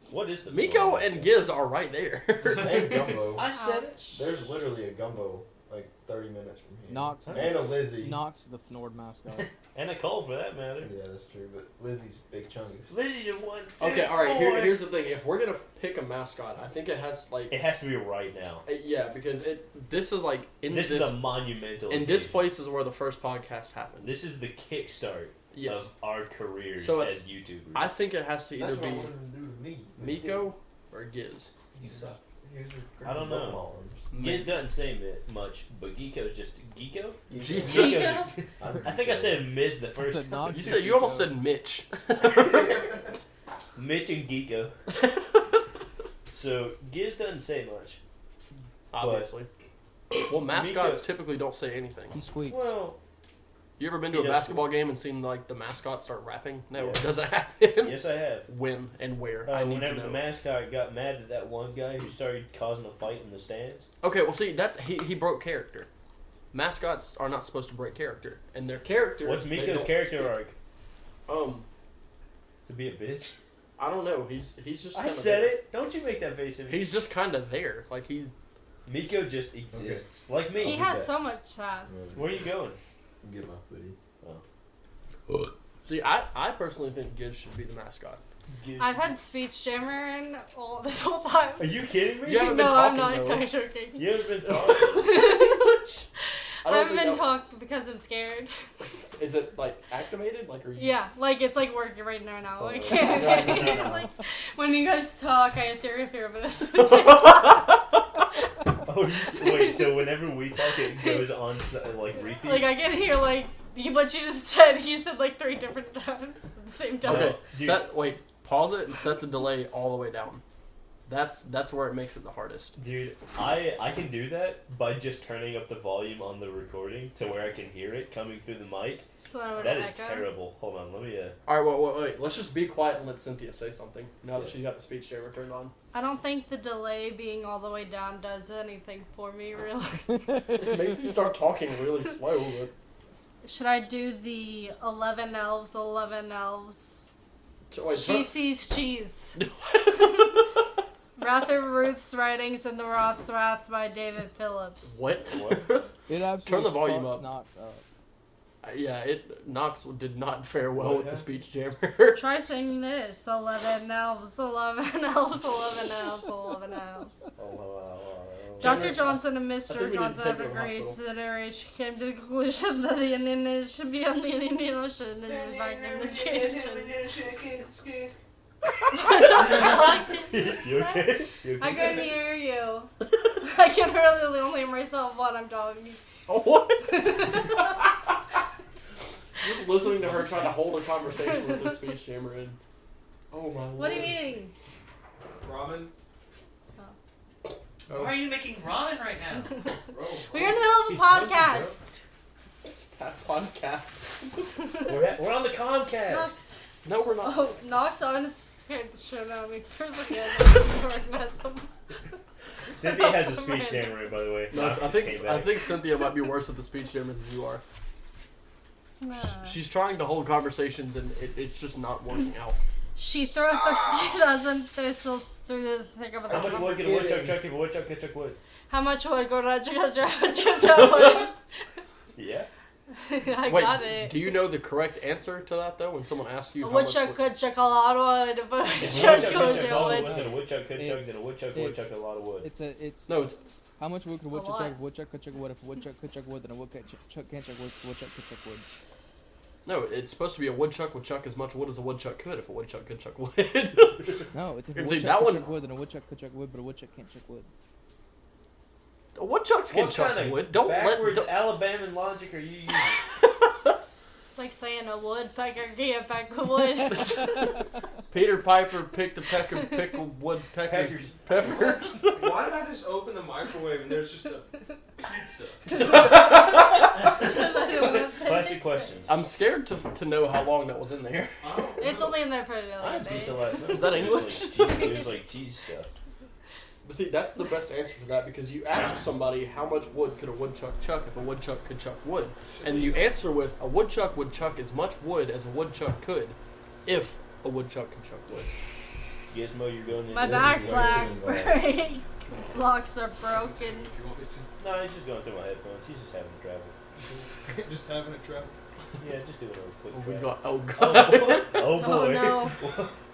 Speaker 2: What is the
Speaker 5: Miko
Speaker 2: Fnord
Speaker 5: and
Speaker 2: mascot?
Speaker 5: Giz are right there.
Speaker 3: And Gumbo.
Speaker 2: I said it.
Speaker 3: There's literally a Gumbo like 30 minutes from here.
Speaker 6: Knox,
Speaker 3: And a Lizzie.
Speaker 6: Knox, the Fnord mascot.
Speaker 2: And a Cole for that matter.
Speaker 3: Yeah, that's true, but Lizzie's big chungus.
Speaker 2: Lizzie just one.
Speaker 5: Okay, alright, here's the thing. If we're gonna pick a mascot, I think it has, like...
Speaker 2: It has to be right now.
Speaker 5: Yeah, because this is, like,
Speaker 2: This is a monumental.
Speaker 5: in this
Speaker 2: occasion.
Speaker 5: place is where the first podcast happened.
Speaker 2: This is the kickstart
Speaker 5: Yes.
Speaker 2: of our careers
Speaker 5: So,
Speaker 2: as YouTubers.
Speaker 5: I think it has to either
Speaker 3: That's what I
Speaker 5: be
Speaker 3: wanted him to do to me.
Speaker 5: Miko or Giz.
Speaker 3: You suck. Here's your
Speaker 2: I don't know.
Speaker 3: Pokemon arms.
Speaker 2: Giz doesn't say much, but Geeko's just Geeko.
Speaker 5: Jesus.
Speaker 2: Geeko.
Speaker 3: I'm
Speaker 2: I think I said Miz the
Speaker 6: I
Speaker 2: first
Speaker 6: said
Speaker 2: time.
Speaker 6: Knox.
Speaker 5: You almost said Mitch.
Speaker 2: Mitch and Geeko. So Giz doesn't say much.
Speaker 5: Obviously. Well, mascots typically don't say anything.
Speaker 6: He squeaks.
Speaker 2: Well,
Speaker 5: You ever been
Speaker 2: He
Speaker 5: to a
Speaker 2: does.
Speaker 5: basketball game and seen like the mascot start rapping? No,
Speaker 2: Yeah.
Speaker 5: it doesn't happen.
Speaker 2: yes, I have.
Speaker 5: When and where? I need to
Speaker 2: Whenever
Speaker 5: know.
Speaker 2: the mascot got mad at that one guy who started causing a fight in the stands.
Speaker 5: Okay, well, see, that's he broke character. Mascots are not supposed to break character, and their character.
Speaker 2: What's
Speaker 5: they
Speaker 2: Miko's
Speaker 5: don't
Speaker 2: character
Speaker 5: speak.
Speaker 2: arc? To be a bitch.
Speaker 5: I don't know. He's just.
Speaker 2: I
Speaker 5: kinda
Speaker 2: said
Speaker 5: there.
Speaker 2: it. Don't you make that face at me.
Speaker 5: He's just kind of there. Like he's.
Speaker 2: Miko just exists. Like me.
Speaker 1: He has so much sass.
Speaker 2: Where are you going?
Speaker 3: Get my hoodie.
Speaker 5: See, I personally think Giz should be the mascot.
Speaker 1: I've had speech jammer in all this whole time.
Speaker 2: Are you kidding me?
Speaker 5: You haven't been
Speaker 1: No, I'm
Speaker 5: talking,
Speaker 1: not
Speaker 5: though.
Speaker 1: kind of joking.
Speaker 2: You haven't been talking.
Speaker 1: I haven't been talking because I'm scared.
Speaker 5: Is it like activated? Like are you?
Speaker 1: Yeah, like it's like working right now.
Speaker 2: Oh,
Speaker 1: I
Speaker 2: no,
Speaker 1: can't.
Speaker 2: no, no.
Speaker 1: Like when you guys talk, I interfere with it.
Speaker 2: Oh, wait, so whenever we talk, it goes on like repeat?
Speaker 1: Like I can hear like But you said like 3 different times at the same time.
Speaker 5: Okay,
Speaker 2: dude.
Speaker 5: Pause it and set the delay all the way down. That's where it makes it the hardest.
Speaker 2: Dude, I can do that by just turning up the volume on the recording to where I can hear it coming through the mic.
Speaker 1: So that
Speaker 2: That is
Speaker 1: echo.
Speaker 2: terrible. Hold on, let me
Speaker 5: Alright, wait. Let's just be quiet and let Cynthia say something now that she's got the speech jammer turned on.
Speaker 1: I don't think the delay being all the way down does anything for me, really.
Speaker 5: It makes you start talking really slow. But...
Speaker 1: Should I do the 11 elves, 11 elves?
Speaker 5: Wait,
Speaker 1: She sees cheese. Rather Ruth's Writings and the Roth's Rats by David Phillips.
Speaker 5: What?
Speaker 6: It absolutely
Speaker 5: Turn the volume
Speaker 6: fucks
Speaker 5: up.
Speaker 6: Knox up.
Speaker 5: Knox did not fare well with the speech jammer.
Speaker 1: Try singing this. 11 elves, 11 elves, 11 elves, 11 elves. Dr. Johnson and
Speaker 5: I
Speaker 1: Mr.
Speaker 5: think we
Speaker 1: Johnson,
Speaker 5: need to
Speaker 1: after
Speaker 5: take her to the
Speaker 1: great
Speaker 5: hospital.
Speaker 1: consideration, came to the conclusion that the Indian should be on the Indian Ocean and back in the
Speaker 2: You okay?
Speaker 1: I couldn't hear you. I can really only hear myself when I'm talking.
Speaker 5: Oh, what? Just listening to her trying to hold a conversation with the speech jammer and... Oh my lord.
Speaker 1: What are you eating?
Speaker 7: Ramen.
Speaker 4: Why are you making ramen right now?
Speaker 1: We're in the middle of a podcast.
Speaker 5: It's a podcast.
Speaker 2: We're on the Comcast.
Speaker 1: Knox.
Speaker 5: No, we're not.
Speaker 1: Oh, Knox honestly scared the shit out of me for a second.
Speaker 2: Cynthia has a speech jammer, by the way.
Speaker 5: No,
Speaker 2: Knox
Speaker 5: I
Speaker 2: just came back.
Speaker 5: think Cynthia might be worse at the speech jammer than you are.
Speaker 1: Nah.
Speaker 5: She's trying to hold conversations and it's just not working out.
Speaker 1: She throws thirsty dozen thistles through the thick of the
Speaker 2: How much wood can a woodchuck chuck if a woodchuck could chuck wood?
Speaker 1: How much wood go to
Speaker 2: Yeah.
Speaker 1: I
Speaker 5: Wait,
Speaker 1: got it.
Speaker 5: do you know the correct answer to that though? When someone asks you
Speaker 1: A
Speaker 5: how much
Speaker 1: woodchuck
Speaker 5: wood...
Speaker 1: could chuck a lot of wood, but a
Speaker 2: If a
Speaker 1: woodchuck
Speaker 2: woodchuck
Speaker 1: could
Speaker 2: could chuck
Speaker 1: get
Speaker 2: all the
Speaker 1: wood.
Speaker 2: wood that a woodchuck could chuck, then a woodchuck would chuck a lot of wood.
Speaker 6: It's
Speaker 5: No, it's...
Speaker 6: how much wood could a woodchuck
Speaker 1: lot.
Speaker 6: chuck? If a woodchuck could chuck wood. If a woodchuck could chuck wood, then a woodchuck can't chuck wood. A woodchuck could chuck wood.
Speaker 5: No, it's supposed to be a woodchuck would chuck as much wood as a woodchuck could if a woodchuck could chuck wood.
Speaker 6: No, it's if a
Speaker 5: And see,
Speaker 6: woodchuck
Speaker 5: that
Speaker 6: could
Speaker 5: one-
Speaker 6: chuck wood, then a woodchuck could chuck wood, but a woodchuck can't chuck wood.
Speaker 5: Woodchucks can
Speaker 2: What
Speaker 5: chuck
Speaker 2: kind of
Speaker 5: wood. Don't
Speaker 2: backwards
Speaker 5: let...
Speaker 2: Alabama logic are you using?
Speaker 1: It's like saying a woodpecker get back of wood.
Speaker 5: Peter Piper picked a peck of pickled wood peppers. Peppers.
Speaker 7: Why did I just open the microwave and there's just a pizza?
Speaker 2: Classic questions.
Speaker 5: I'm scared to know how long that was in there.
Speaker 4: I don't
Speaker 1: It's
Speaker 4: know.
Speaker 1: only in there for the
Speaker 2: I
Speaker 1: other
Speaker 2: had
Speaker 1: day.
Speaker 2: pizza last night.
Speaker 5: Is that
Speaker 2: It was
Speaker 5: English?
Speaker 2: It was like cheese stuff.
Speaker 5: But see, that's the best answer to that because you ask somebody how much wood could a woodchuck chuck if a woodchuck could chuck wood. And you answer with a woodchuck would chuck as much wood as a woodchuck could if a woodchuck could chuck wood.
Speaker 2: Gizmo, you're going in.
Speaker 1: My
Speaker 2: This is
Speaker 1: back
Speaker 2: way
Speaker 1: black
Speaker 2: too involved.
Speaker 1: blocks are broken.
Speaker 7: If you want me to.
Speaker 2: No, he's just going through my headphones. He's just having travel.
Speaker 7: Just having it travel.
Speaker 2: Yeah, just doing a quick
Speaker 5: We
Speaker 2: travel.
Speaker 5: got god.
Speaker 2: Oh
Speaker 1: Oh
Speaker 2: boy.
Speaker 1: no.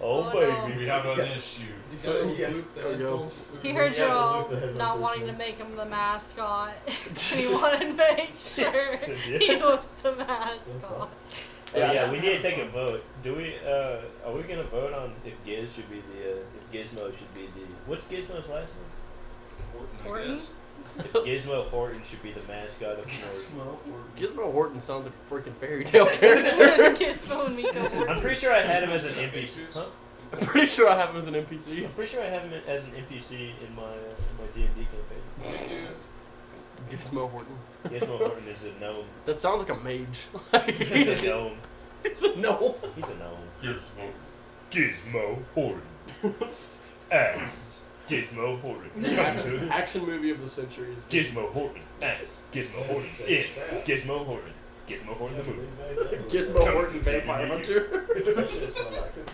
Speaker 2: Oh
Speaker 1: Oh,
Speaker 2: baby.
Speaker 7: We have an issue. You gotta
Speaker 3: Yeah.
Speaker 7: loop the
Speaker 5: There we go.
Speaker 7: headphones.
Speaker 1: He heard
Speaker 3: Yeah,
Speaker 1: you all
Speaker 3: look, the headphones
Speaker 1: not
Speaker 3: this
Speaker 1: wanting
Speaker 3: way.
Speaker 1: to make him the mascot. And he wanted to make sure
Speaker 2: Cynthia.
Speaker 1: he was the mascot.
Speaker 2: Oh,
Speaker 5: Yeah.
Speaker 2: yeah, we need to take a vote. Do we? Are we gonna vote on if Giz should be the? If Gizmo should be the? What's Gizmo's last name?
Speaker 7: Horton, I
Speaker 1: Horton?
Speaker 7: guess.
Speaker 2: If Gizmo Horton should be the mascot of Fnord.
Speaker 5: Gizmo Horton sounds like a freaking fairy tale character.
Speaker 1: Gizmo and Miko
Speaker 2: I'm
Speaker 1: were.
Speaker 2: pretty sure I had him as an NPC. Huh?
Speaker 5: I'm pretty sure I have him as an NPC.
Speaker 2: I'm pretty sure I have him as an NPC in my D&D campaign.
Speaker 5: Gizmo Horton.
Speaker 2: Gizmo Horton is a gnome.
Speaker 5: That sounds like a mage.
Speaker 2: He's a gnome.
Speaker 5: It's a gnome.
Speaker 2: He's a gnome. Gizmo Horton. As Gizmo Horton.
Speaker 5: Action movie of the century is
Speaker 2: Gizmo Horton. As Gizmo Horton. In Gizmo Horton. Gizmo Horton the movie.
Speaker 5: Gizmo Horton Vampire Hunter.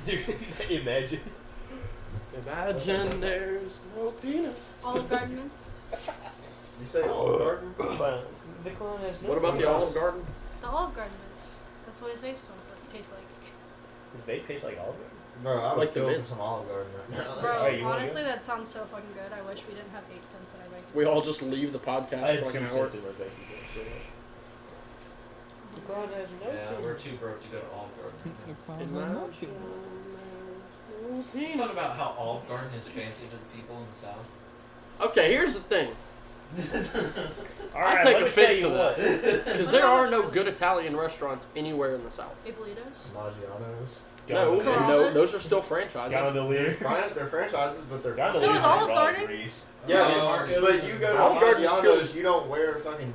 Speaker 2: Dude, imagine.
Speaker 5: Imagine there's no penis.
Speaker 1: Olive Garden's.
Speaker 3: You say Olive Garden?
Speaker 2: But the clone has no.
Speaker 5: What about the Olive Garden?
Speaker 1: The Olive Garden's. That's what his vape smells like. Tastes like.
Speaker 2: Does vape taste like Olive Garden?
Speaker 3: Bro, I
Speaker 5: Like
Speaker 3: would
Speaker 5: the
Speaker 3: kill for
Speaker 5: mints.
Speaker 3: some Olive Garden right now.
Speaker 1: Bro,
Speaker 2: Alright, you wanna
Speaker 1: honestly,
Speaker 2: go?
Speaker 1: that sounds so fucking good. I wish we didn't have 8 cents in our bank.
Speaker 5: We all just leave the
Speaker 2: I
Speaker 5: podcast
Speaker 2: had
Speaker 5: for like
Speaker 2: 2
Speaker 5: an hour.
Speaker 2: cents in my bank account. The clone has no.
Speaker 4: Yeah, we're too broke to go to Olive Garden.
Speaker 5: Imagine
Speaker 4: Talk about how Olive Garden is fancy to the people in the South.
Speaker 5: Okay, here's the thing.
Speaker 2: All right,
Speaker 5: I take
Speaker 2: let me
Speaker 5: offense
Speaker 2: tell
Speaker 5: to
Speaker 2: you
Speaker 5: that.
Speaker 2: what.
Speaker 5: Because there are no good Italian restaurants anywhere in the South.
Speaker 1: Abuelitos.
Speaker 3: Maggiano's.
Speaker 5: No,
Speaker 2: Gondoliers.
Speaker 5: and no, those are still franchises.
Speaker 2: Gondoliers.
Speaker 3: They're franchises, but they're
Speaker 2: Gondoliers
Speaker 1: So is
Speaker 2: are
Speaker 1: Olive
Speaker 2: raw
Speaker 1: Garden?
Speaker 2: grease.
Speaker 3: Yeah,
Speaker 4: Oh,
Speaker 3: but you go to
Speaker 5: Olive Garden just
Speaker 3: Maggiano's,
Speaker 5: feels-
Speaker 3: you don't wear fucking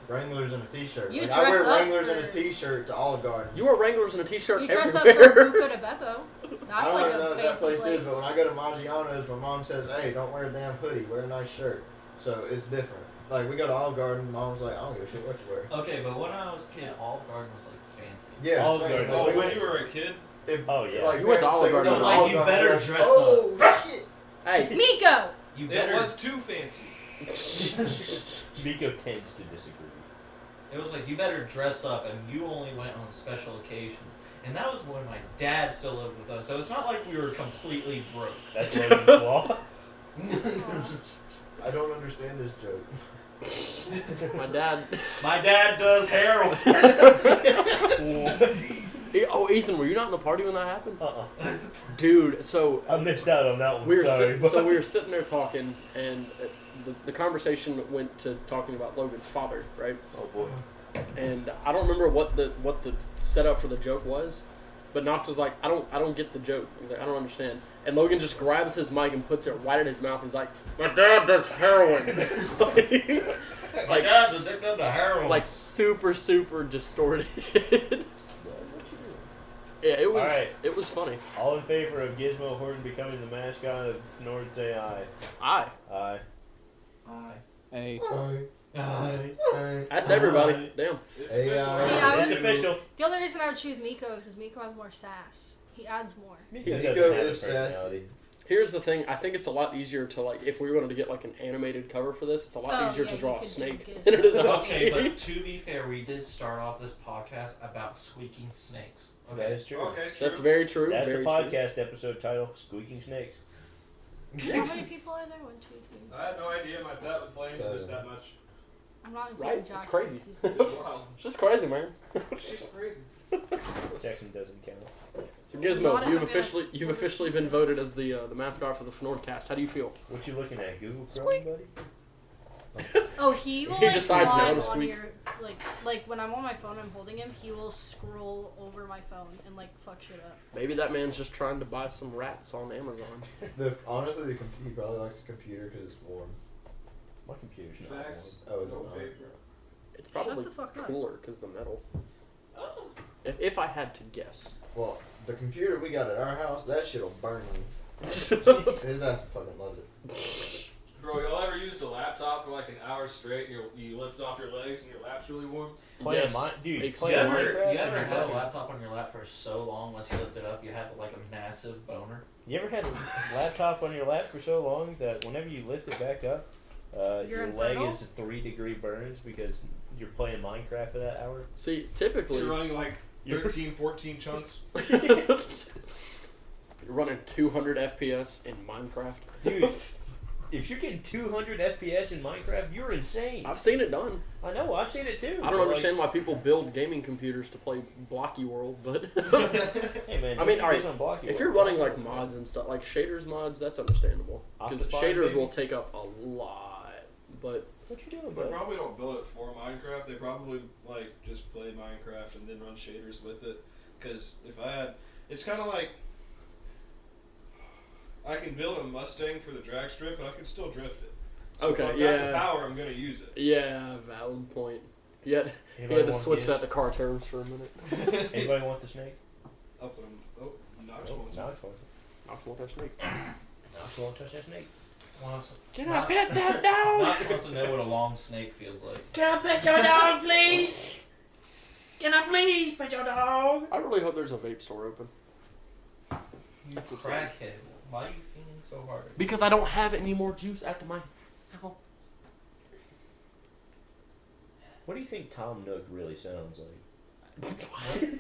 Speaker 3: Wranglers and a t-shirt.
Speaker 1: You
Speaker 3: Like, I wear
Speaker 1: dress up
Speaker 3: Wranglers and a
Speaker 1: for-
Speaker 3: t-shirt to Olive Garden.
Speaker 5: You wear Wranglers and a t-shirt
Speaker 1: You dress up
Speaker 5: everywhere.
Speaker 1: for Buca de Beppo.
Speaker 3: I
Speaker 1: That's
Speaker 3: don't
Speaker 1: like
Speaker 3: even know
Speaker 1: a
Speaker 3: what
Speaker 1: fancy
Speaker 3: that place
Speaker 1: place.
Speaker 3: is, but when I go to Maggiano's, my mom says, "Hey, don't wear a damn hoodie. Wear a nice shirt." So it's different. Like we go to Olive Garden, mom's like, "I don't give a shit what you wear."
Speaker 4: Okay, but when I was a kid, Olive Garden was like fancy.
Speaker 3: Yeah,
Speaker 2: Olive
Speaker 3: same.
Speaker 2: Garden.
Speaker 3: Like,
Speaker 7: Oh,
Speaker 3: we
Speaker 7: when
Speaker 3: went,
Speaker 7: you were a kid?
Speaker 3: if,
Speaker 2: Oh, yeah.
Speaker 3: like,
Speaker 5: You went to
Speaker 3: parents
Speaker 5: Olive
Speaker 3: say we're
Speaker 5: Garden.
Speaker 3: going
Speaker 4: It was
Speaker 3: to
Speaker 4: like,
Speaker 3: Olive
Speaker 4: you
Speaker 3: Garden,
Speaker 4: better
Speaker 3: we're like,
Speaker 4: dress
Speaker 3: oh, shit.
Speaker 5: Hey,
Speaker 1: Miko!
Speaker 4: You
Speaker 7: It
Speaker 4: better.
Speaker 7: was too fancy.
Speaker 2: Miko tends to disagree.
Speaker 4: It was like you better dress up, and you only went on special occasions. And that was when my dad still lived with us, so it's not like we were completely broke.
Speaker 2: That's Logan's flaw.
Speaker 3: I don't understand this joke.
Speaker 5: my dad.
Speaker 4: My dad does heroin.
Speaker 5: Oh, Ethan, were you not in the party when that happened? Dude, so
Speaker 2: I missed out on that one.
Speaker 5: we were
Speaker 2: Sorry.
Speaker 5: we were sitting there talking, and the conversation went to talking about Logan's father, right?
Speaker 2: Oh boy.
Speaker 5: And I don't remember what the setup for the joke was, but Knox was like, I don't get the joke. He's like, I don't understand. And Logan just grabs his mic and puts it right in his mouth. He's like, my dad does heroin.
Speaker 4: My dad's addicted to heroin.
Speaker 5: Like super distorted. Yeah, it was.
Speaker 2: Alright.
Speaker 5: It was funny.
Speaker 2: All in favor of Gizmo Horton becoming the mascot of Fnord, say aye.
Speaker 5: Aye.
Speaker 2: Aye.
Speaker 6: Hey.
Speaker 5: That's everybody. Damn.
Speaker 1: See, I
Speaker 2: It's
Speaker 1: would,
Speaker 2: official.
Speaker 1: the only reason I would choose Miko is because Miko has more sass. He adds more.
Speaker 2: Miko
Speaker 3: Miko
Speaker 2: doesn't have a
Speaker 3: is sassy.
Speaker 2: personality.
Speaker 5: Here's the thing. I think it's a lot easier to like if we wanted to get like an animated cover for this. It's a lot
Speaker 1: Oh,
Speaker 5: easier
Speaker 1: yeah,
Speaker 5: to
Speaker 1: you
Speaker 5: draw a
Speaker 1: could do
Speaker 5: snake
Speaker 1: Gizmo.
Speaker 5: than it is a
Speaker 4: Okay,
Speaker 5: husky.
Speaker 4: but to be fair, we did start off this podcast about squeaking snakes.
Speaker 2: That
Speaker 4: Okay.
Speaker 2: is true.
Speaker 7: Okay,
Speaker 5: That's
Speaker 7: true.
Speaker 5: very true.
Speaker 2: That's
Speaker 5: very
Speaker 2: the podcast episode title, Squeaking Snakes.
Speaker 1: How many people are there? 1, 2, 3.
Speaker 7: I had no idea my dad would play into this that much.
Speaker 1: I'm not
Speaker 5: Right?
Speaker 1: including
Speaker 5: It's
Speaker 1: Jackson.
Speaker 5: crazy.
Speaker 1: He's the-
Speaker 7: Wow.
Speaker 5: It's just crazy, man.
Speaker 7: She's crazy.
Speaker 2: Jackson doesn't count.
Speaker 5: So
Speaker 1: Not if
Speaker 5: Gizmo,
Speaker 1: I'm
Speaker 5: you've
Speaker 1: gonna-
Speaker 5: officially been voted as the mascot for the Fnordcast. How do you feel?
Speaker 2: What you looking at? Google Chrome, buddy?
Speaker 1: Oh, he will
Speaker 5: He
Speaker 1: like
Speaker 5: decides now
Speaker 1: climb
Speaker 5: to
Speaker 1: on
Speaker 5: squeak.
Speaker 1: your like when I'm on my phone, I'm holding him. He will scroll over my phone and like fuck shit up.
Speaker 5: Maybe that man's just trying to buy some rats on Amazon.
Speaker 3: Honestly, he probably likes the computer because it's warm.
Speaker 2: My computer's not
Speaker 7: Facts.
Speaker 3: Oh, is it
Speaker 7: No
Speaker 3: not?
Speaker 7: paper.
Speaker 5: It's probably
Speaker 1: the fuck up.
Speaker 5: cooler because the metal. If I had to guess.
Speaker 3: Well, the computer we got at our house, that shit'll burn you. His ass fucking loved it.
Speaker 7: Bro, y'all ever used a laptop for like an hour straight and you lift off your legs and your lap's really warm?
Speaker 2: Playing
Speaker 5: Yes.
Speaker 2: dude,
Speaker 5: Makes
Speaker 4: You
Speaker 2: playing
Speaker 5: sense.
Speaker 4: ever,
Speaker 2: Minecraft?
Speaker 4: you ever
Speaker 2: and
Speaker 4: had a
Speaker 2: fucking-
Speaker 4: laptop on your lap for so long, once you lift it up, you have like a massive boner?
Speaker 2: You ever had a laptop on your lap for so long that whenever you lift it back up,
Speaker 1: You're
Speaker 2: your
Speaker 1: infertile?
Speaker 2: leg is 3-degree burns because you're playing Minecraft for that hour?
Speaker 5: See, typically
Speaker 7: You're running like 13, 14 chunks.
Speaker 5: you're running 200 FPS in Minecraft.
Speaker 2: Dude, if you're getting 200 FPS in Minecraft, you're insane.
Speaker 5: I've seen it done.
Speaker 2: I know, I've seen it too.
Speaker 5: I don't
Speaker 2: but,
Speaker 5: understand why people build gaming computers to play Blocky World, but
Speaker 2: Like, hey man,
Speaker 5: I mean,
Speaker 2: YouTube
Speaker 5: alright,
Speaker 2: is on Blocky
Speaker 5: if
Speaker 2: World.
Speaker 5: you're running like mods and stuff, like shaders mods, that's understandable because
Speaker 2: Optifine,
Speaker 5: shaders
Speaker 2: maybe?
Speaker 5: will take up a lot. But
Speaker 2: What you doing,
Speaker 7: They
Speaker 2: bro?
Speaker 7: probably don't build it for Minecraft. They probably like just play Minecraft and then run shaders with it. Because if I had, it's kind of like I can build a Mustang for the drag strip, but I can still drift it. So
Speaker 5: Okay,
Speaker 7: if I've got the
Speaker 5: yeah.
Speaker 7: power, I'm gonna use it.
Speaker 5: yeah, valid point. He had
Speaker 2: Anybody
Speaker 5: to
Speaker 2: want
Speaker 5: switch
Speaker 2: Giz?
Speaker 5: that to car terms for a minute.
Speaker 2: Anybody want the snake?
Speaker 7: Up and Knox
Speaker 2: Oh,
Speaker 7: wants it.
Speaker 2: Knox wants it.
Speaker 5: Knox won't touch snake.
Speaker 2: Knox won't touch that snake.
Speaker 5: Can
Speaker 4: Knox-
Speaker 5: I pet that dog?
Speaker 4: Knox wants to know what a long snake feels like.
Speaker 5: Can I pet your dog, please? Can I please pet your dog? I really hope there's a vape store open.
Speaker 4: You
Speaker 5: That's
Speaker 4: crackhead. Why are you feeling so hard?
Speaker 5: Because I don't have any more juice after my. Ow.
Speaker 2: What do you think Tom Nook really sounds like?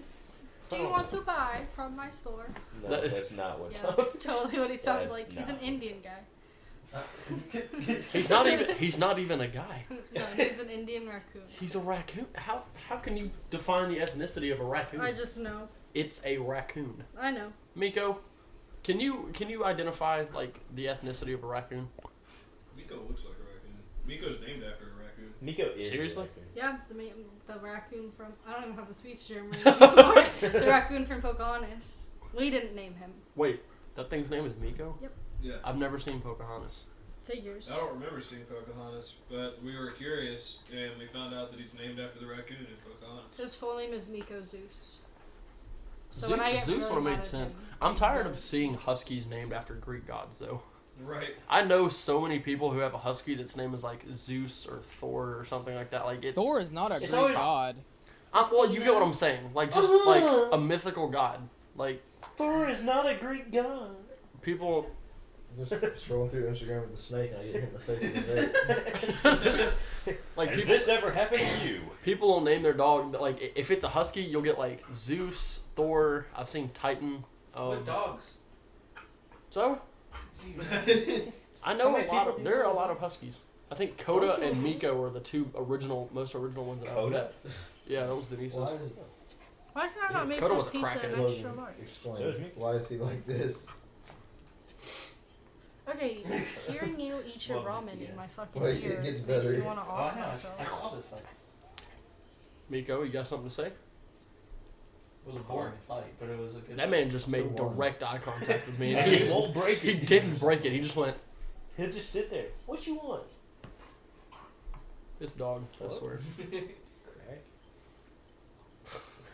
Speaker 1: Do you want to buy from my store?
Speaker 2: No,
Speaker 5: That is-
Speaker 2: that's not what
Speaker 1: Yeah,
Speaker 2: Tom
Speaker 1: that's totally what he sounds
Speaker 2: That's
Speaker 1: like. He's an
Speaker 2: not.
Speaker 1: Indian guy.
Speaker 5: He's not even. He's not even a guy.
Speaker 1: No, he's an Indian raccoon.
Speaker 5: He's a raccoon. How can you define the ethnicity of a raccoon?
Speaker 1: I just know.
Speaker 5: It's a raccoon.
Speaker 1: I know.
Speaker 5: Miko, can you identify like the ethnicity of a raccoon?
Speaker 7: Miko looks like a raccoon. Miko's named after a raccoon.
Speaker 2: Miko is.
Speaker 5: Seriously?
Speaker 1: Yeah, the raccoon from, I don't even have the speech German anymore. The raccoon from Pocahontas. We didn't name him.
Speaker 5: Wait, that thing's name is Miko?
Speaker 1: Yep.
Speaker 7: Yeah.
Speaker 5: I've never seen Pocahontas.
Speaker 1: Figures.
Speaker 7: I don't remember seeing Pocahontas, but we were curious, and we found out that he's named after the raccoon in Pocahontas.
Speaker 1: His full name is Miko Zeus. So
Speaker 5: Zeus,
Speaker 1: when I get
Speaker 5: Zeus
Speaker 1: really
Speaker 5: would have
Speaker 1: mad
Speaker 5: made
Speaker 1: at
Speaker 5: sense.
Speaker 1: him,
Speaker 5: I'm
Speaker 1: he
Speaker 5: tired of
Speaker 1: goes-
Speaker 5: seeing huskies named after Greek gods, though.
Speaker 7: Right.
Speaker 5: I know so many people who have a husky that's name is like Zeus or Thor or something like that. Like it.
Speaker 6: Thor is not a
Speaker 2: It's
Speaker 6: Greek
Speaker 2: always-
Speaker 6: god.
Speaker 5: Well, you get what I'm saying. Like just like a mythical god. Like
Speaker 2: Thor is not a Greek god.
Speaker 5: people.
Speaker 3: Just scrolling through Instagram with the snake and I get hit in the face with a
Speaker 5: Like
Speaker 2: Has
Speaker 5: people,
Speaker 2: this ever happened to you?
Speaker 5: people will name their dog like if it's a husky, you'll get like Zeus, Thor. I've seen Titan.
Speaker 4: What dogs?
Speaker 5: So I know
Speaker 2: How many
Speaker 5: a lot
Speaker 2: people
Speaker 5: of
Speaker 2: do
Speaker 5: there
Speaker 2: you
Speaker 5: are a
Speaker 2: know?
Speaker 5: lot of huskies. I think Coda and Miko are the two most original ones that I've
Speaker 2: Coda?
Speaker 5: met. Yeah, that was Denise's.
Speaker 1: Why can I not make
Speaker 5: Coda
Speaker 1: this
Speaker 5: was a
Speaker 1: pizza
Speaker 5: crackhead.
Speaker 1: an extra large?
Speaker 2: So is me.
Speaker 3: Why is he like this?
Speaker 1: Okay, hearing you eat your
Speaker 2: Well,
Speaker 1: ramen
Speaker 2: yeah.
Speaker 1: in my fucking
Speaker 3: Well, it
Speaker 1: ear
Speaker 3: gets
Speaker 1: makes
Speaker 3: better.
Speaker 1: me want to
Speaker 4: Oh,
Speaker 1: off
Speaker 4: I know. I
Speaker 1: myself.
Speaker 4: saw this fight.
Speaker 5: Miko, you got something to say?
Speaker 4: It was a boring fight, but it was a good
Speaker 5: That
Speaker 4: fight.
Speaker 5: man just made
Speaker 3: Who won?
Speaker 5: direct eye contact with me.
Speaker 2: And
Speaker 5: And
Speaker 2: he won't break
Speaker 5: he
Speaker 2: it.
Speaker 5: didn't break it. He just went,
Speaker 2: He'll just sit there. What you want?
Speaker 5: this dog, I
Speaker 2: What?
Speaker 5: swear.
Speaker 2: Crack.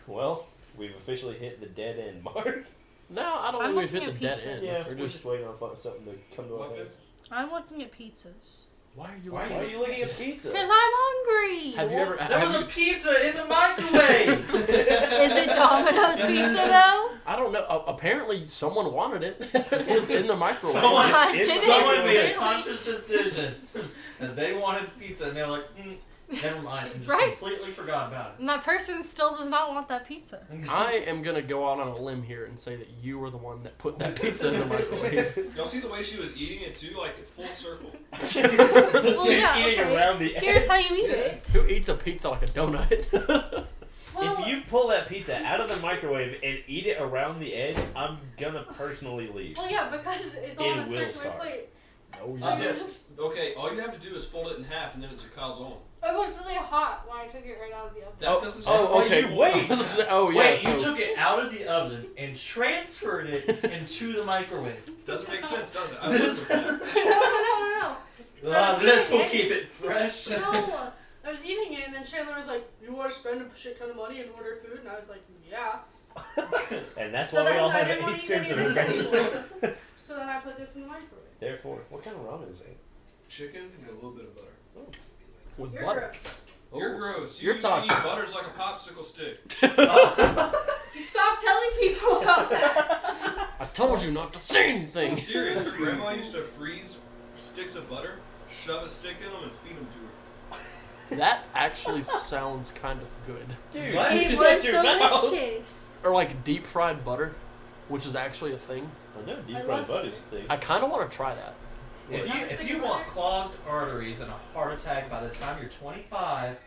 Speaker 2: Well, we've officially hit the dead end mark.
Speaker 5: No, I don't
Speaker 1: I'm
Speaker 5: think we've hit
Speaker 1: looking
Speaker 5: the
Speaker 1: at
Speaker 5: dead
Speaker 1: pizza.
Speaker 5: end.
Speaker 2: Yeah,
Speaker 5: We're
Speaker 2: we're just waiting on something to come to our
Speaker 7: What
Speaker 2: heads.
Speaker 1: I'm looking at pizzas.
Speaker 5: Why are you
Speaker 4: Why
Speaker 2: Why are you looking at pizza?
Speaker 1: Because I'm hungry!
Speaker 5: Have you ever
Speaker 4: There was
Speaker 5: have
Speaker 4: a
Speaker 5: you,
Speaker 4: pizza in the microwave!
Speaker 1: Is it Domino's pizza though?
Speaker 5: I don't know. Apparently someone wanted it. It was in the microwave.
Speaker 4: Someone,
Speaker 1: I
Speaker 2: It's
Speaker 1: didn't
Speaker 4: someone made a
Speaker 1: really.
Speaker 4: conscious decision that they wanted pizza, and they were like, never mind, and just
Speaker 1: Right.
Speaker 4: completely forgot about
Speaker 1: And that person still does not want that pizza.
Speaker 4: it.
Speaker 5: I am gonna go out on a limb here and say that you were the one that put that pizza in the microwave.
Speaker 7: Y'all see the way she was eating it too? Like full circle.
Speaker 1: Well, yeah,
Speaker 2: eating
Speaker 1: okay.
Speaker 2: around the
Speaker 1: Here's
Speaker 2: edge.
Speaker 1: how you eat it.
Speaker 5: Who eats a pizza like a donut?
Speaker 1: Well,
Speaker 2: If you pull that pizza out of the microwave and eat it around the edge, I'm gonna personally leave.
Speaker 1: well, yeah, because it's
Speaker 2: In
Speaker 1: on a
Speaker 2: Will's
Speaker 1: circular
Speaker 2: car.
Speaker 1: plate.
Speaker 5: Oh
Speaker 7: Yes. Okay, all you have to do is fold it in half and then it's a calzone.
Speaker 1: It was really hot when I took it right out of the oven.
Speaker 7: That doesn't sound
Speaker 5: Oh, okay.
Speaker 2: you wait.
Speaker 5: Oh yeah.
Speaker 4: Wait,
Speaker 5: so
Speaker 4: you took it out of the oven and transferred it into the microwave.
Speaker 7: Doesn't make sense, does it? I lived with that.
Speaker 1: No.
Speaker 4: This will keep it fresh.
Speaker 1: No, I was eating it, and then Chandler was like, "You want to spend a shit ton of money and order food?" And I was like, "Yeah."
Speaker 2: And that's
Speaker 1: So
Speaker 2: why we
Speaker 1: then
Speaker 2: all
Speaker 1: I
Speaker 2: have
Speaker 1: didn't want
Speaker 2: 8
Speaker 1: to eat any
Speaker 2: cents
Speaker 1: of
Speaker 2: of
Speaker 1: this
Speaker 2: it.
Speaker 1: anymore. So then I put this in the microwave.
Speaker 2: Therefore, what kind of ramen is it?
Speaker 7: Chicken and a little bit of butter.
Speaker 5: with
Speaker 1: You're
Speaker 5: butter.
Speaker 1: gross.
Speaker 7: You're gross. You
Speaker 5: You're
Speaker 7: used to eat
Speaker 5: toxic.
Speaker 7: butters like a popsicle stick.
Speaker 1: Stop telling people about that.
Speaker 5: I told you not to say
Speaker 7: I'm
Speaker 5: anything.
Speaker 7: serious. Her grandma used to freeze sticks of butter, shove a stick in them, and feed them to her.
Speaker 5: That actually sounds kind of good.
Speaker 2: Dude,
Speaker 4: What?
Speaker 1: It
Speaker 2: shut
Speaker 1: was
Speaker 2: your mouth.
Speaker 1: delicious.
Speaker 5: Or like deep fried butter, which is actually a thing.
Speaker 2: I know, deep
Speaker 1: I
Speaker 2: fried
Speaker 1: love-
Speaker 2: butter's the thing.
Speaker 5: I kind of want to try that.
Speaker 4: If you want clogged arteries and a heart attack by the time you're 25,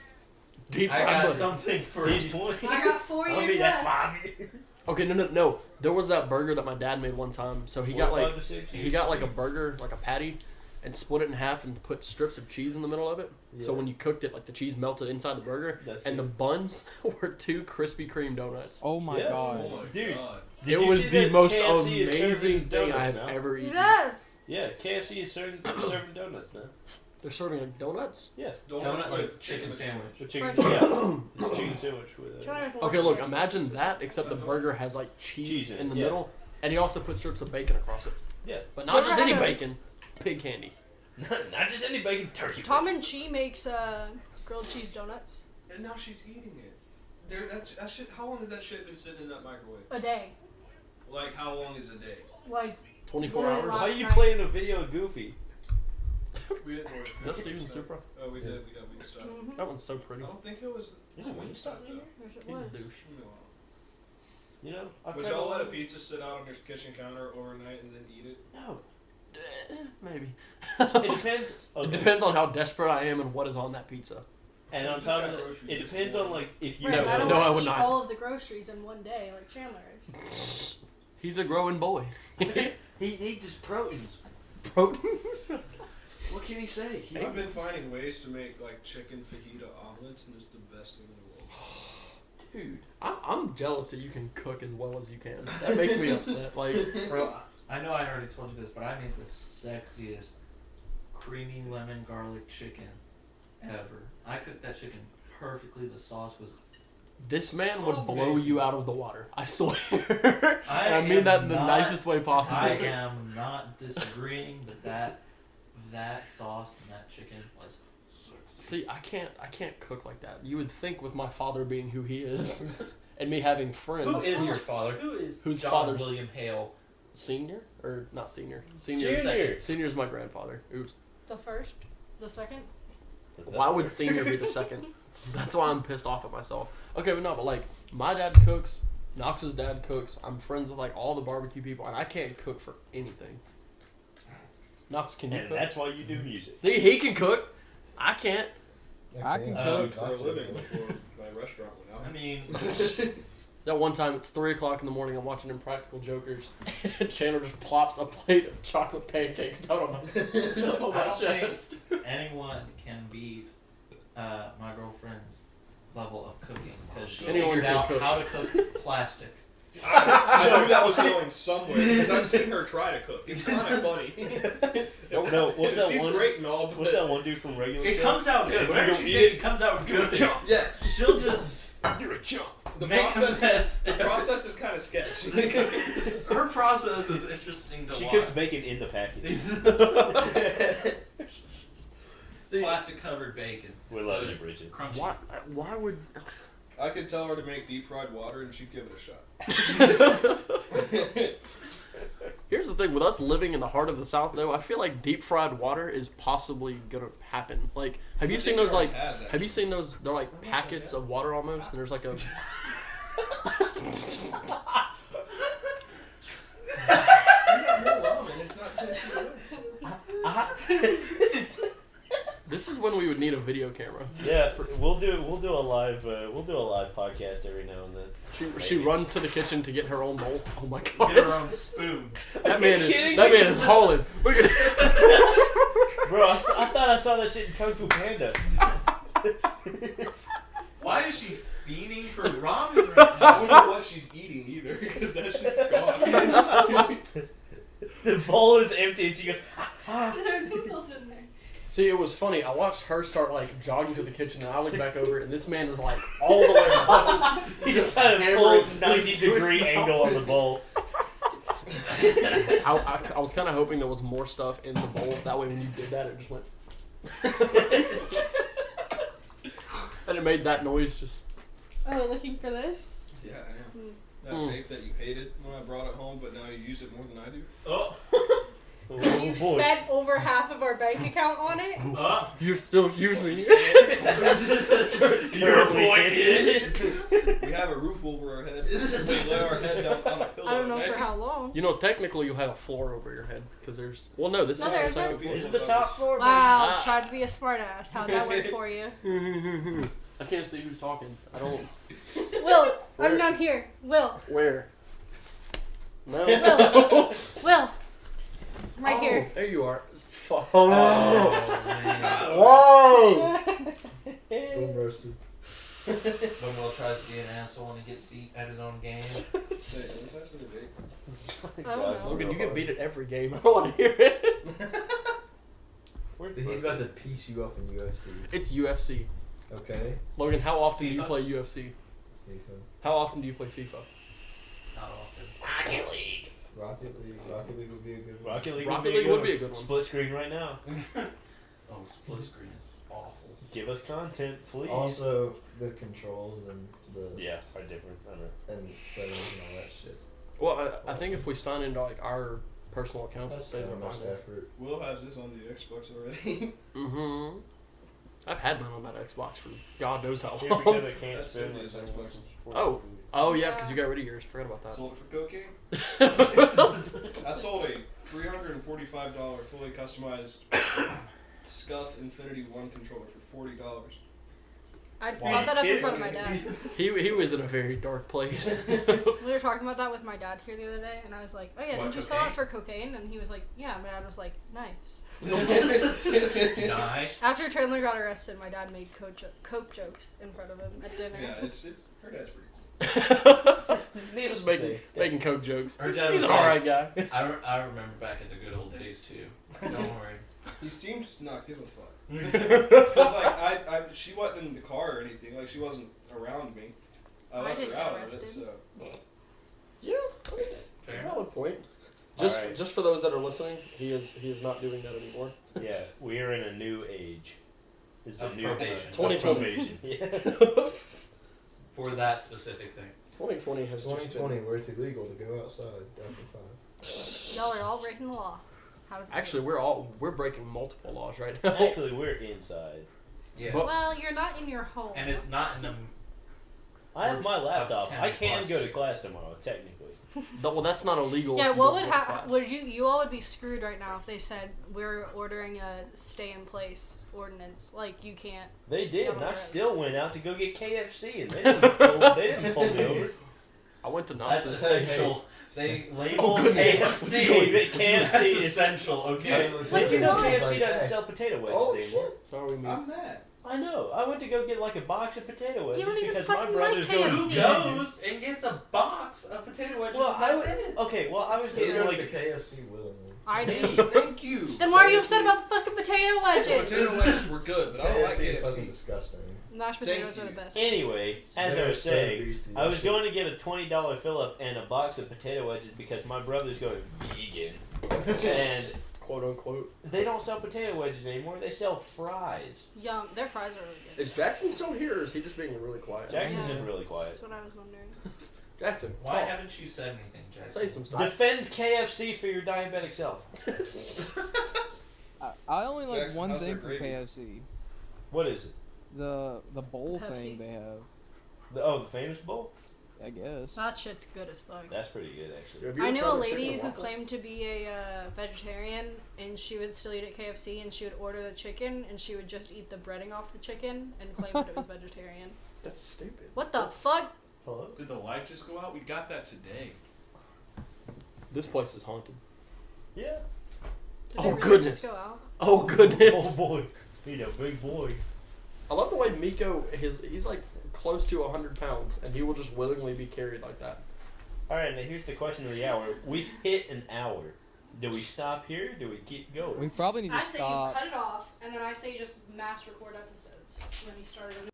Speaker 5: Deep
Speaker 4: I
Speaker 5: fried
Speaker 4: got
Speaker 5: butter.
Speaker 4: something for
Speaker 2: He's
Speaker 4: you.
Speaker 2: 20.
Speaker 1: I got 4
Speaker 2: I'll
Speaker 1: years
Speaker 2: be that
Speaker 1: left.
Speaker 2: 5 years.
Speaker 5: Okay, no. There was that burger that my dad made one time. So he got
Speaker 2: 4, 5
Speaker 5: like
Speaker 2: to 6
Speaker 5: he
Speaker 2: years.
Speaker 5: got like a burger, like a patty, and split it in half and put strips of cheese in the middle of it. So
Speaker 2: Yeah.
Speaker 5: when you cooked it, like the cheese melted inside the burger,
Speaker 2: That's
Speaker 5: and the
Speaker 2: good.
Speaker 5: buns were 2 Krispy Kreme donuts.
Speaker 6: Oh my
Speaker 2: Yeah.
Speaker 6: god.
Speaker 7: Oh my
Speaker 2: Dude.
Speaker 7: god.
Speaker 2: Did
Speaker 5: It
Speaker 2: you
Speaker 5: was
Speaker 2: see
Speaker 5: the
Speaker 2: that
Speaker 5: most
Speaker 2: KFC is serving
Speaker 5: amazing thing I
Speaker 2: donuts
Speaker 5: have
Speaker 2: now?
Speaker 5: ever eaten.
Speaker 1: Yeah.
Speaker 2: Yeah, KFC is serving donuts now.
Speaker 5: They're serving like donuts.
Speaker 2: Yeah,
Speaker 7: Donuts
Speaker 4: Donut
Speaker 7: with
Speaker 4: with chicken sandwich.
Speaker 2: with chicken.
Speaker 1: French.
Speaker 2: Yeah, it's chicken sandwich with.
Speaker 1: Chandler's
Speaker 5: Okay,
Speaker 1: lying
Speaker 5: look,
Speaker 1: there.
Speaker 5: imagine that, except the burger has like cheese
Speaker 2: Cheese
Speaker 5: in the
Speaker 2: yeah.
Speaker 5: middle, and he also put strips of bacon across it.
Speaker 2: Yeah,
Speaker 5: But not
Speaker 1: Never
Speaker 5: just any
Speaker 1: had a-
Speaker 5: bacon, pig candy.
Speaker 2: not just any bacon, turkey.
Speaker 1: Tom and Chi makes grilled cheese donuts
Speaker 7: And now she's eating it. That shit. How long has that shit been sitting in that microwave?
Speaker 1: a day.
Speaker 7: Like, how long is a day?
Speaker 1: Like
Speaker 5: 24
Speaker 1: Really
Speaker 5: hours.
Speaker 1: long.
Speaker 2: Why are you playing a video of Goofy?
Speaker 7: We didn't order.
Speaker 5: Is that Steven Supra?
Speaker 7: Oh, we did. We got Wingstop.
Speaker 1: mhm.
Speaker 5: That one's so
Speaker 7: I
Speaker 5: pretty.
Speaker 7: don't think it was.
Speaker 2: Is it Wingstop in here?
Speaker 1: Yes, it
Speaker 5: He's
Speaker 1: was.
Speaker 5: a douche.
Speaker 7: No.
Speaker 2: You know, I've
Speaker 7: Would
Speaker 2: heard
Speaker 7: y'all
Speaker 2: a
Speaker 7: let
Speaker 2: lot
Speaker 7: a
Speaker 2: of-
Speaker 7: pizza sit out on your kitchen counter overnight and then eat it?
Speaker 2: No,
Speaker 5: Maybe.
Speaker 2: it depends.
Speaker 5: It
Speaker 2: Okay.
Speaker 5: depends on how desperate I am and what is on that pizza.
Speaker 2: And
Speaker 7: You
Speaker 2: on
Speaker 7: just
Speaker 2: top
Speaker 7: got
Speaker 2: of that,
Speaker 7: groceries
Speaker 2: it
Speaker 7: this
Speaker 2: depends on
Speaker 7: morning.
Speaker 2: like if you
Speaker 1: Right,
Speaker 5: No,
Speaker 1: but I don't
Speaker 5: no,
Speaker 1: want
Speaker 5: I
Speaker 1: to
Speaker 5: would
Speaker 1: eat
Speaker 5: not.
Speaker 1: all of the groceries in one day like Chandler is.
Speaker 5: He's a growing boy.
Speaker 2: he needs his proteins.
Speaker 5: Proteins?
Speaker 2: What can he say?
Speaker 7: I've been finding ways to make like chicken fajita omelets, and it's the best thing in the world.
Speaker 5: Dude, I'm jealous that you can cook as well as you can. That makes me upset. Like,
Speaker 4: Bro, I know I already told you this, but I made the sexiest creamy lemon garlic chicken ever. I cooked that chicken perfectly. The sauce was...
Speaker 5: this man would blow
Speaker 4: amazing.
Speaker 5: you out of the water. I swear. And I mean that in the nicest way possible.
Speaker 4: I am not disagreeing, but that sauce and that chicken was...
Speaker 5: See, I can't cook like that. You would think with my father being who he is, and me having friends.
Speaker 4: Who is your father? Who's John
Speaker 5: father's
Speaker 4: William Hale?
Speaker 5: Senior or not senior?
Speaker 2: Junior.
Speaker 5: Senior's my grandfather. Oops.
Speaker 1: The first? The second?
Speaker 5: Why would senior be the second? That's why I'm pissed off at myself. Okay, but like my dad cooks, Knox's dad cooks. I'm friends with like all the barbecue people, and I can't cook for anything. Knox, can you
Speaker 2: And
Speaker 5: cook?
Speaker 2: that's why you do music.
Speaker 5: See, he can cook. I can't.
Speaker 6: I can
Speaker 7: I
Speaker 6: cook.
Speaker 7: cooked for a living before my restaurant went out.
Speaker 4: I mean,
Speaker 5: That one time, it's 3 o'clock in the morning. I'm watching Impractical Jokers, and Chandler just plops a plate of chocolate pancakes down on my
Speaker 4: I don't
Speaker 5: chest.
Speaker 4: think anyone can beat my girlfriend's level of cooking because she
Speaker 5: Anyone
Speaker 4: figured
Speaker 5: can
Speaker 4: out
Speaker 5: cook.
Speaker 4: how to cook plastic.
Speaker 7: I knew that was going somewhere because I've seen her try to cook. It's kind of funny.
Speaker 2: No, what's that
Speaker 7: She's
Speaker 2: one?
Speaker 7: great and all,
Speaker 2: What's
Speaker 7: but
Speaker 2: that one dude from Regular
Speaker 4: It
Speaker 2: Show?
Speaker 4: comes out good.
Speaker 2: If you
Speaker 4: Whenever
Speaker 2: don't
Speaker 4: she's
Speaker 2: eat
Speaker 4: making it comes out good.
Speaker 7: yes,
Speaker 4: She'll just
Speaker 2: You're a chump.
Speaker 7: the
Speaker 4: make a
Speaker 7: process.
Speaker 4: mess.
Speaker 7: The process is kind of sketchy.
Speaker 4: Her process is interesting to
Speaker 2: She
Speaker 4: watch.
Speaker 2: cooks bacon in the package.
Speaker 5: See,
Speaker 4: Plastic covered bacon.
Speaker 2: We love you, Bridget.
Speaker 4: Crunchy.
Speaker 5: why would...
Speaker 7: I could tell her to make deep fried water and she'd give it a shot.
Speaker 5: Here's the thing, with us living in the heart of the South, though, I feel like deep fried water is possibly gonna happen. Like, have you
Speaker 7: I
Speaker 5: seen
Speaker 7: think
Speaker 5: those,
Speaker 7: it
Speaker 5: like,
Speaker 7: already has,
Speaker 5: have you seen those, they're like packets of water almost, and there's like a...
Speaker 7: It's not tasty.
Speaker 5: This is when we would need a video camera.
Speaker 2: Yeah, we'll do a live podcast every now and then.
Speaker 5: She runs to the kitchen to get her own bowl. Oh my god.
Speaker 4: Get her own spoon.
Speaker 5: That man is hauling. Look at it.
Speaker 2: Bro, I thought I saw that shit in Kung Fu Panda.
Speaker 4: Why is she fiending for ramen right
Speaker 7: I
Speaker 4: now?
Speaker 7: don't know what she's eating either because that shit's gone.
Speaker 2: The bowl is empty and she goes,
Speaker 1: There are noodles in there.
Speaker 5: See, it was funny. I watched her start like jogging to the kitchen, and I looked back over, and this man is like all the way up.
Speaker 2: he's got a full 90-degree angle on the bowl.
Speaker 5: I was kind of hoping there was more stuff in the bowl. That way, when you did that, it just went. And it made that noise just.
Speaker 1: Oh, looking for this?
Speaker 7: Yeah, I am. That
Speaker 5: Mm.
Speaker 7: vape that you hated when I brought it home, but now you use it more than I do.
Speaker 4: Oh,
Speaker 1: You spent over half of our bank account on it?
Speaker 5: You're still using it.
Speaker 2: Your point is.
Speaker 7: We have a roof over our head. We lay our head down on a pillow.
Speaker 1: I don't know
Speaker 7: at
Speaker 1: for
Speaker 7: night.
Speaker 1: how long.
Speaker 5: You know, technically, you'll have a floor over your head because there's. Well, no, this
Speaker 1: No,
Speaker 5: is
Speaker 1: there's
Speaker 5: the second
Speaker 1: not.
Speaker 5: floor.
Speaker 2: This is the top floor, baby.
Speaker 1: Wow,
Speaker 5: Ah.
Speaker 1: tried to be a smartass. How'd that work for you?
Speaker 5: I can't see who's talking. I don't.
Speaker 1: Will,
Speaker 5: Where?
Speaker 1: I'm not here. Will,
Speaker 5: Where? No.
Speaker 1: Will, Will. I'm right
Speaker 5: Oh,
Speaker 1: here.
Speaker 5: There you are. Fuck.
Speaker 2: Oh,
Speaker 5: Whoa!
Speaker 8: Boom roasted.
Speaker 4: when Will tries to be an asshole and he gets beat at his own game.
Speaker 7: Say, don't touch me with a vape.
Speaker 1: I don't know.
Speaker 5: Logan, you get beat at every game. I don't want to hear it.
Speaker 8: He's about to piece you up in UFC.
Speaker 5: It's UFC.
Speaker 8: Okay.
Speaker 5: Logan, how often do you
Speaker 4: FIFA?
Speaker 5: play UFC?
Speaker 8: FIFA.
Speaker 5: How often do you play FIFA?
Speaker 4: Not often.
Speaker 2: Rocket League.
Speaker 8: Rocket League would be a good one.
Speaker 2: Rocket League
Speaker 5: Rocket League would be a good one.
Speaker 2: Split screen right now.
Speaker 4: Oh, split screen is awful.
Speaker 2: Give us content, please.
Speaker 8: Also, the controls and the
Speaker 2: Yeah, are different. I know.
Speaker 8: and settings and all that shit.
Speaker 5: Well, I think if we sign into like our personal accounts,
Speaker 8: That's
Speaker 5: it'll save
Speaker 8: so
Speaker 5: our
Speaker 8: much
Speaker 5: money.
Speaker 8: effort.
Speaker 7: Will has this on the Xbox already.
Speaker 5: Mm-hmm. I've had mine on that Xbox for God knows how
Speaker 2: Yeah,
Speaker 5: long.
Speaker 2: because it can't
Speaker 7: That's
Speaker 2: spin
Speaker 7: Sydney's
Speaker 2: like
Speaker 7: Xbox.
Speaker 5: Oh. Oh yeah, because you got rid of yours. Forgot about that.
Speaker 7: Sold it for cocaine. I sold a $345 fully customized Scuff Infinity 1 controller for $40.
Speaker 1: I
Speaker 2: Wow.
Speaker 1: brought that up in
Speaker 2: Kidding
Speaker 1: front of
Speaker 2: me?
Speaker 1: my dad.
Speaker 5: He was in a very dark place.
Speaker 1: We were talking about that with my dad here the other day, and I was like, "Oh yeah,
Speaker 4: What,
Speaker 1: didn't you sell
Speaker 4: cocaine?
Speaker 1: it for cocaine?" And he was like, "Yeah." My dad was like, "Nice."
Speaker 4: Nice.
Speaker 1: After Chandler got arrested, my dad made coke jokes in front of him at dinner.
Speaker 7: Yeah, it's her dad's pretty cool.
Speaker 2: Needless to
Speaker 5: making,
Speaker 2: say,
Speaker 5: making coke jokes.
Speaker 4: Her
Speaker 5: He's
Speaker 4: dad
Speaker 5: an
Speaker 4: was
Speaker 5: alright guy.
Speaker 4: I remember back in the good old days too. Don't worry.
Speaker 7: He seemed to not give a fuck. Because like she wasn't in the car or anything. Like she wasn't around me. I left
Speaker 1: didn't
Speaker 7: her
Speaker 1: get
Speaker 7: out of it.
Speaker 1: arrested.
Speaker 7: So
Speaker 5: Yeah, I mean,
Speaker 4: Fair.
Speaker 5: valid point.
Speaker 2: Alright.
Speaker 5: Just for those that are listening, he is not doing that anymore.
Speaker 2: yeah, we are in a new age. This is
Speaker 4: Of
Speaker 2: a new
Speaker 4: probation.
Speaker 5: 2020.
Speaker 2: probation. Yeah.
Speaker 4: For that specific thing.
Speaker 5: 2020 has just
Speaker 8: 2020,
Speaker 5: been...
Speaker 8: where it's illegal to go outside after 5.
Speaker 1: Y'all are all breaking the law. How does it
Speaker 5: Actually, we're breaking multiple laws right now.
Speaker 2: Actually, we're inside.
Speaker 4: Yeah.
Speaker 5: But-
Speaker 1: Well, you're not in your home.
Speaker 4: And it's not in the.
Speaker 2: I have my laptop.
Speaker 4: 10
Speaker 2: I can
Speaker 4: plus.
Speaker 2: go to class tomorrow, technically.
Speaker 5: Well, that's not illegal.
Speaker 1: Yeah,
Speaker 5: if you
Speaker 1: what
Speaker 5: don't
Speaker 1: would
Speaker 5: go to
Speaker 1: happen?
Speaker 5: class.
Speaker 1: Would you all would be screwed right now if they said we're ordering a stay in place ordinance? Like you can't.
Speaker 2: They did,
Speaker 1: Yeah,
Speaker 2: and I
Speaker 1: right.
Speaker 2: still went out to go get KFC, and they didn't pull me over.
Speaker 5: I went to
Speaker 4: That's
Speaker 5: Nazis.
Speaker 4: essential. They label
Speaker 5: goodness.
Speaker 2: Would you believe
Speaker 4: KFC.
Speaker 2: it? KFC
Speaker 4: That's
Speaker 2: is-
Speaker 4: essential. Okay.
Speaker 2: Did you know
Speaker 8: Like
Speaker 2: KFC
Speaker 8: that.
Speaker 2: doesn't sell potato wedges
Speaker 8: Oh,
Speaker 2: anymore?
Speaker 5: Sorry, me.
Speaker 7: I'm mad.
Speaker 2: I know. I went to go get like a box of potato wedges
Speaker 1: don't even
Speaker 2: because my
Speaker 1: fucking
Speaker 2: brother's
Speaker 1: like
Speaker 2: going
Speaker 1: KFC.
Speaker 4: Who goes and gets a box of potato wedges?
Speaker 2: Well,
Speaker 4: and
Speaker 2: I
Speaker 4: that's
Speaker 2: would,
Speaker 4: it.
Speaker 2: okay. Well, I was
Speaker 1: It's
Speaker 2: getting
Speaker 8: Who goes
Speaker 2: like
Speaker 8: to KFC willingly?
Speaker 1: I do.
Speaker 2: me.
Speaker 7: Thank you.
Speaker 1: Then why are you upset about the fucking potato wedges?
Speaker 7: Potato wedges were good, but I don't like
Speaker 8: KFC is fucking
Speaker 7: KFC.
Speaker 8: disgusting.
Speaker 1: Mashed
Speaker 7: Thank
Speaker 1: potatoes are the
Speaker 7: you.
Speaker 1: best.
Speaker 2: Anyway, as I
Speaker 8: They're
Speaker 2: was
Speaker 8: so
Speaker 2: saying,
Speaker 8: greasy,
Speaker 2: I was
Speaker 8: that shit.
Speaker 2: going to get a $20 fill-up and a box of potato wedges because my brother's going vegan, and
Speaker 5: Quote unquote.
Speaker 2: they don't sell potato wedges anymore. They sell fries.
Speaker 1: Yum. Their fries are really good.
Speaker 5: Is Jackson still here, or is he just being really quiet?
Speaker 2: Jackson's
Speaker 1: Yeah.
Speaker 2: just really quiet.
Speaker 1: That's what I was wondering.
Speaker 5: Jackson,
Speaker 4: Why
Speaker 5: talk.
Speaker 4: haven't you said anything, Jackson?
Speaker 5: Say some stuff.
Speaker 2: Defend KFC for your diabetic self.
Speaker 6: I only like
Speaker 7: Jackson,
Speaker 6: one
Speaker 7: how's
Speaker 6: thing
Speaker 7: their
Speaker 6: from
Speaker 7: gravy?
Speaker 6: KFC.
Speaker 2: What is it?
Speaker 6: The bowl
Speaker 1: Pepsi.
Speaker 6: thing they have.
Speaker 2: The famous bowl?
Speaker 6: I guess.
Speaker 1: That shit's good as fuck.
Speaker 2: That's pretty good, actually.
Speaker 5: Have you
Speaker 1: I
Speaker 5: ever
Speaker 1: knew
Speaker 5: tried
Speaker 1: a
Speaker 5: the chicken
Speaker 1: lady
Speaker 5: and
Speaker 1: who
Speaker 5: waffles?
Speaker 1: claimed to be a vegetarian, and she would still eat at KFC, and she would order the chicken, and she would just eat the breading off the chicken, and claim that it was vegetarian.
Speaker 5: That's stupid.
Speaker 1: What the fuck?
Speaker 2: Hello?
Speaker 9: Did the light just go out? We got that today.
Speaker 5: This place is haunted.
Speaker 2: Yeah.
Speaker 1: Did
Speaker 5: Oh,
Speaker 1: it really
Speaker 5: goodness.
Speaker 1: just go out?
Speaker 5: Oh goodness!
Speaker 2: Oh boy. He's a big boy.
Speaker 5: I love the way Miko he's like close to 100 pounds, and he will just willingly be carried like that.
Speaker 2: Alright, now here's the question of the hour. We've hit an hour. Do we stop here? Do we keep going?
Speaker 6: We probably need to
Speaker 1: I say you
Speaker 6: stop.
Speaker 1: cut it off, and then I say you just mass record episodes when you start it.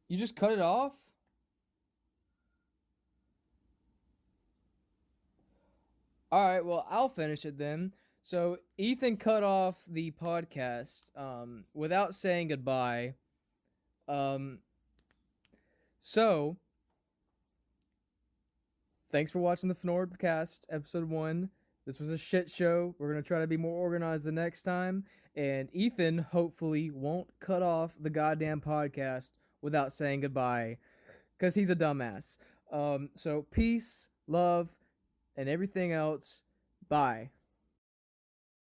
Speaker 6: You just cut it off? Alright, well, I'll finish it then. So, Ethan cut off the podcast without saying goodbye. So, thanks for watching the Fnordcast, episode 1. This was a shit show. We're going to try to be more organized the next time. And Ethan, hopefully, won't cut off the goddamn podcast without saying goodbye, because he's a dumbass. So, peace, love, and everything else. Bye.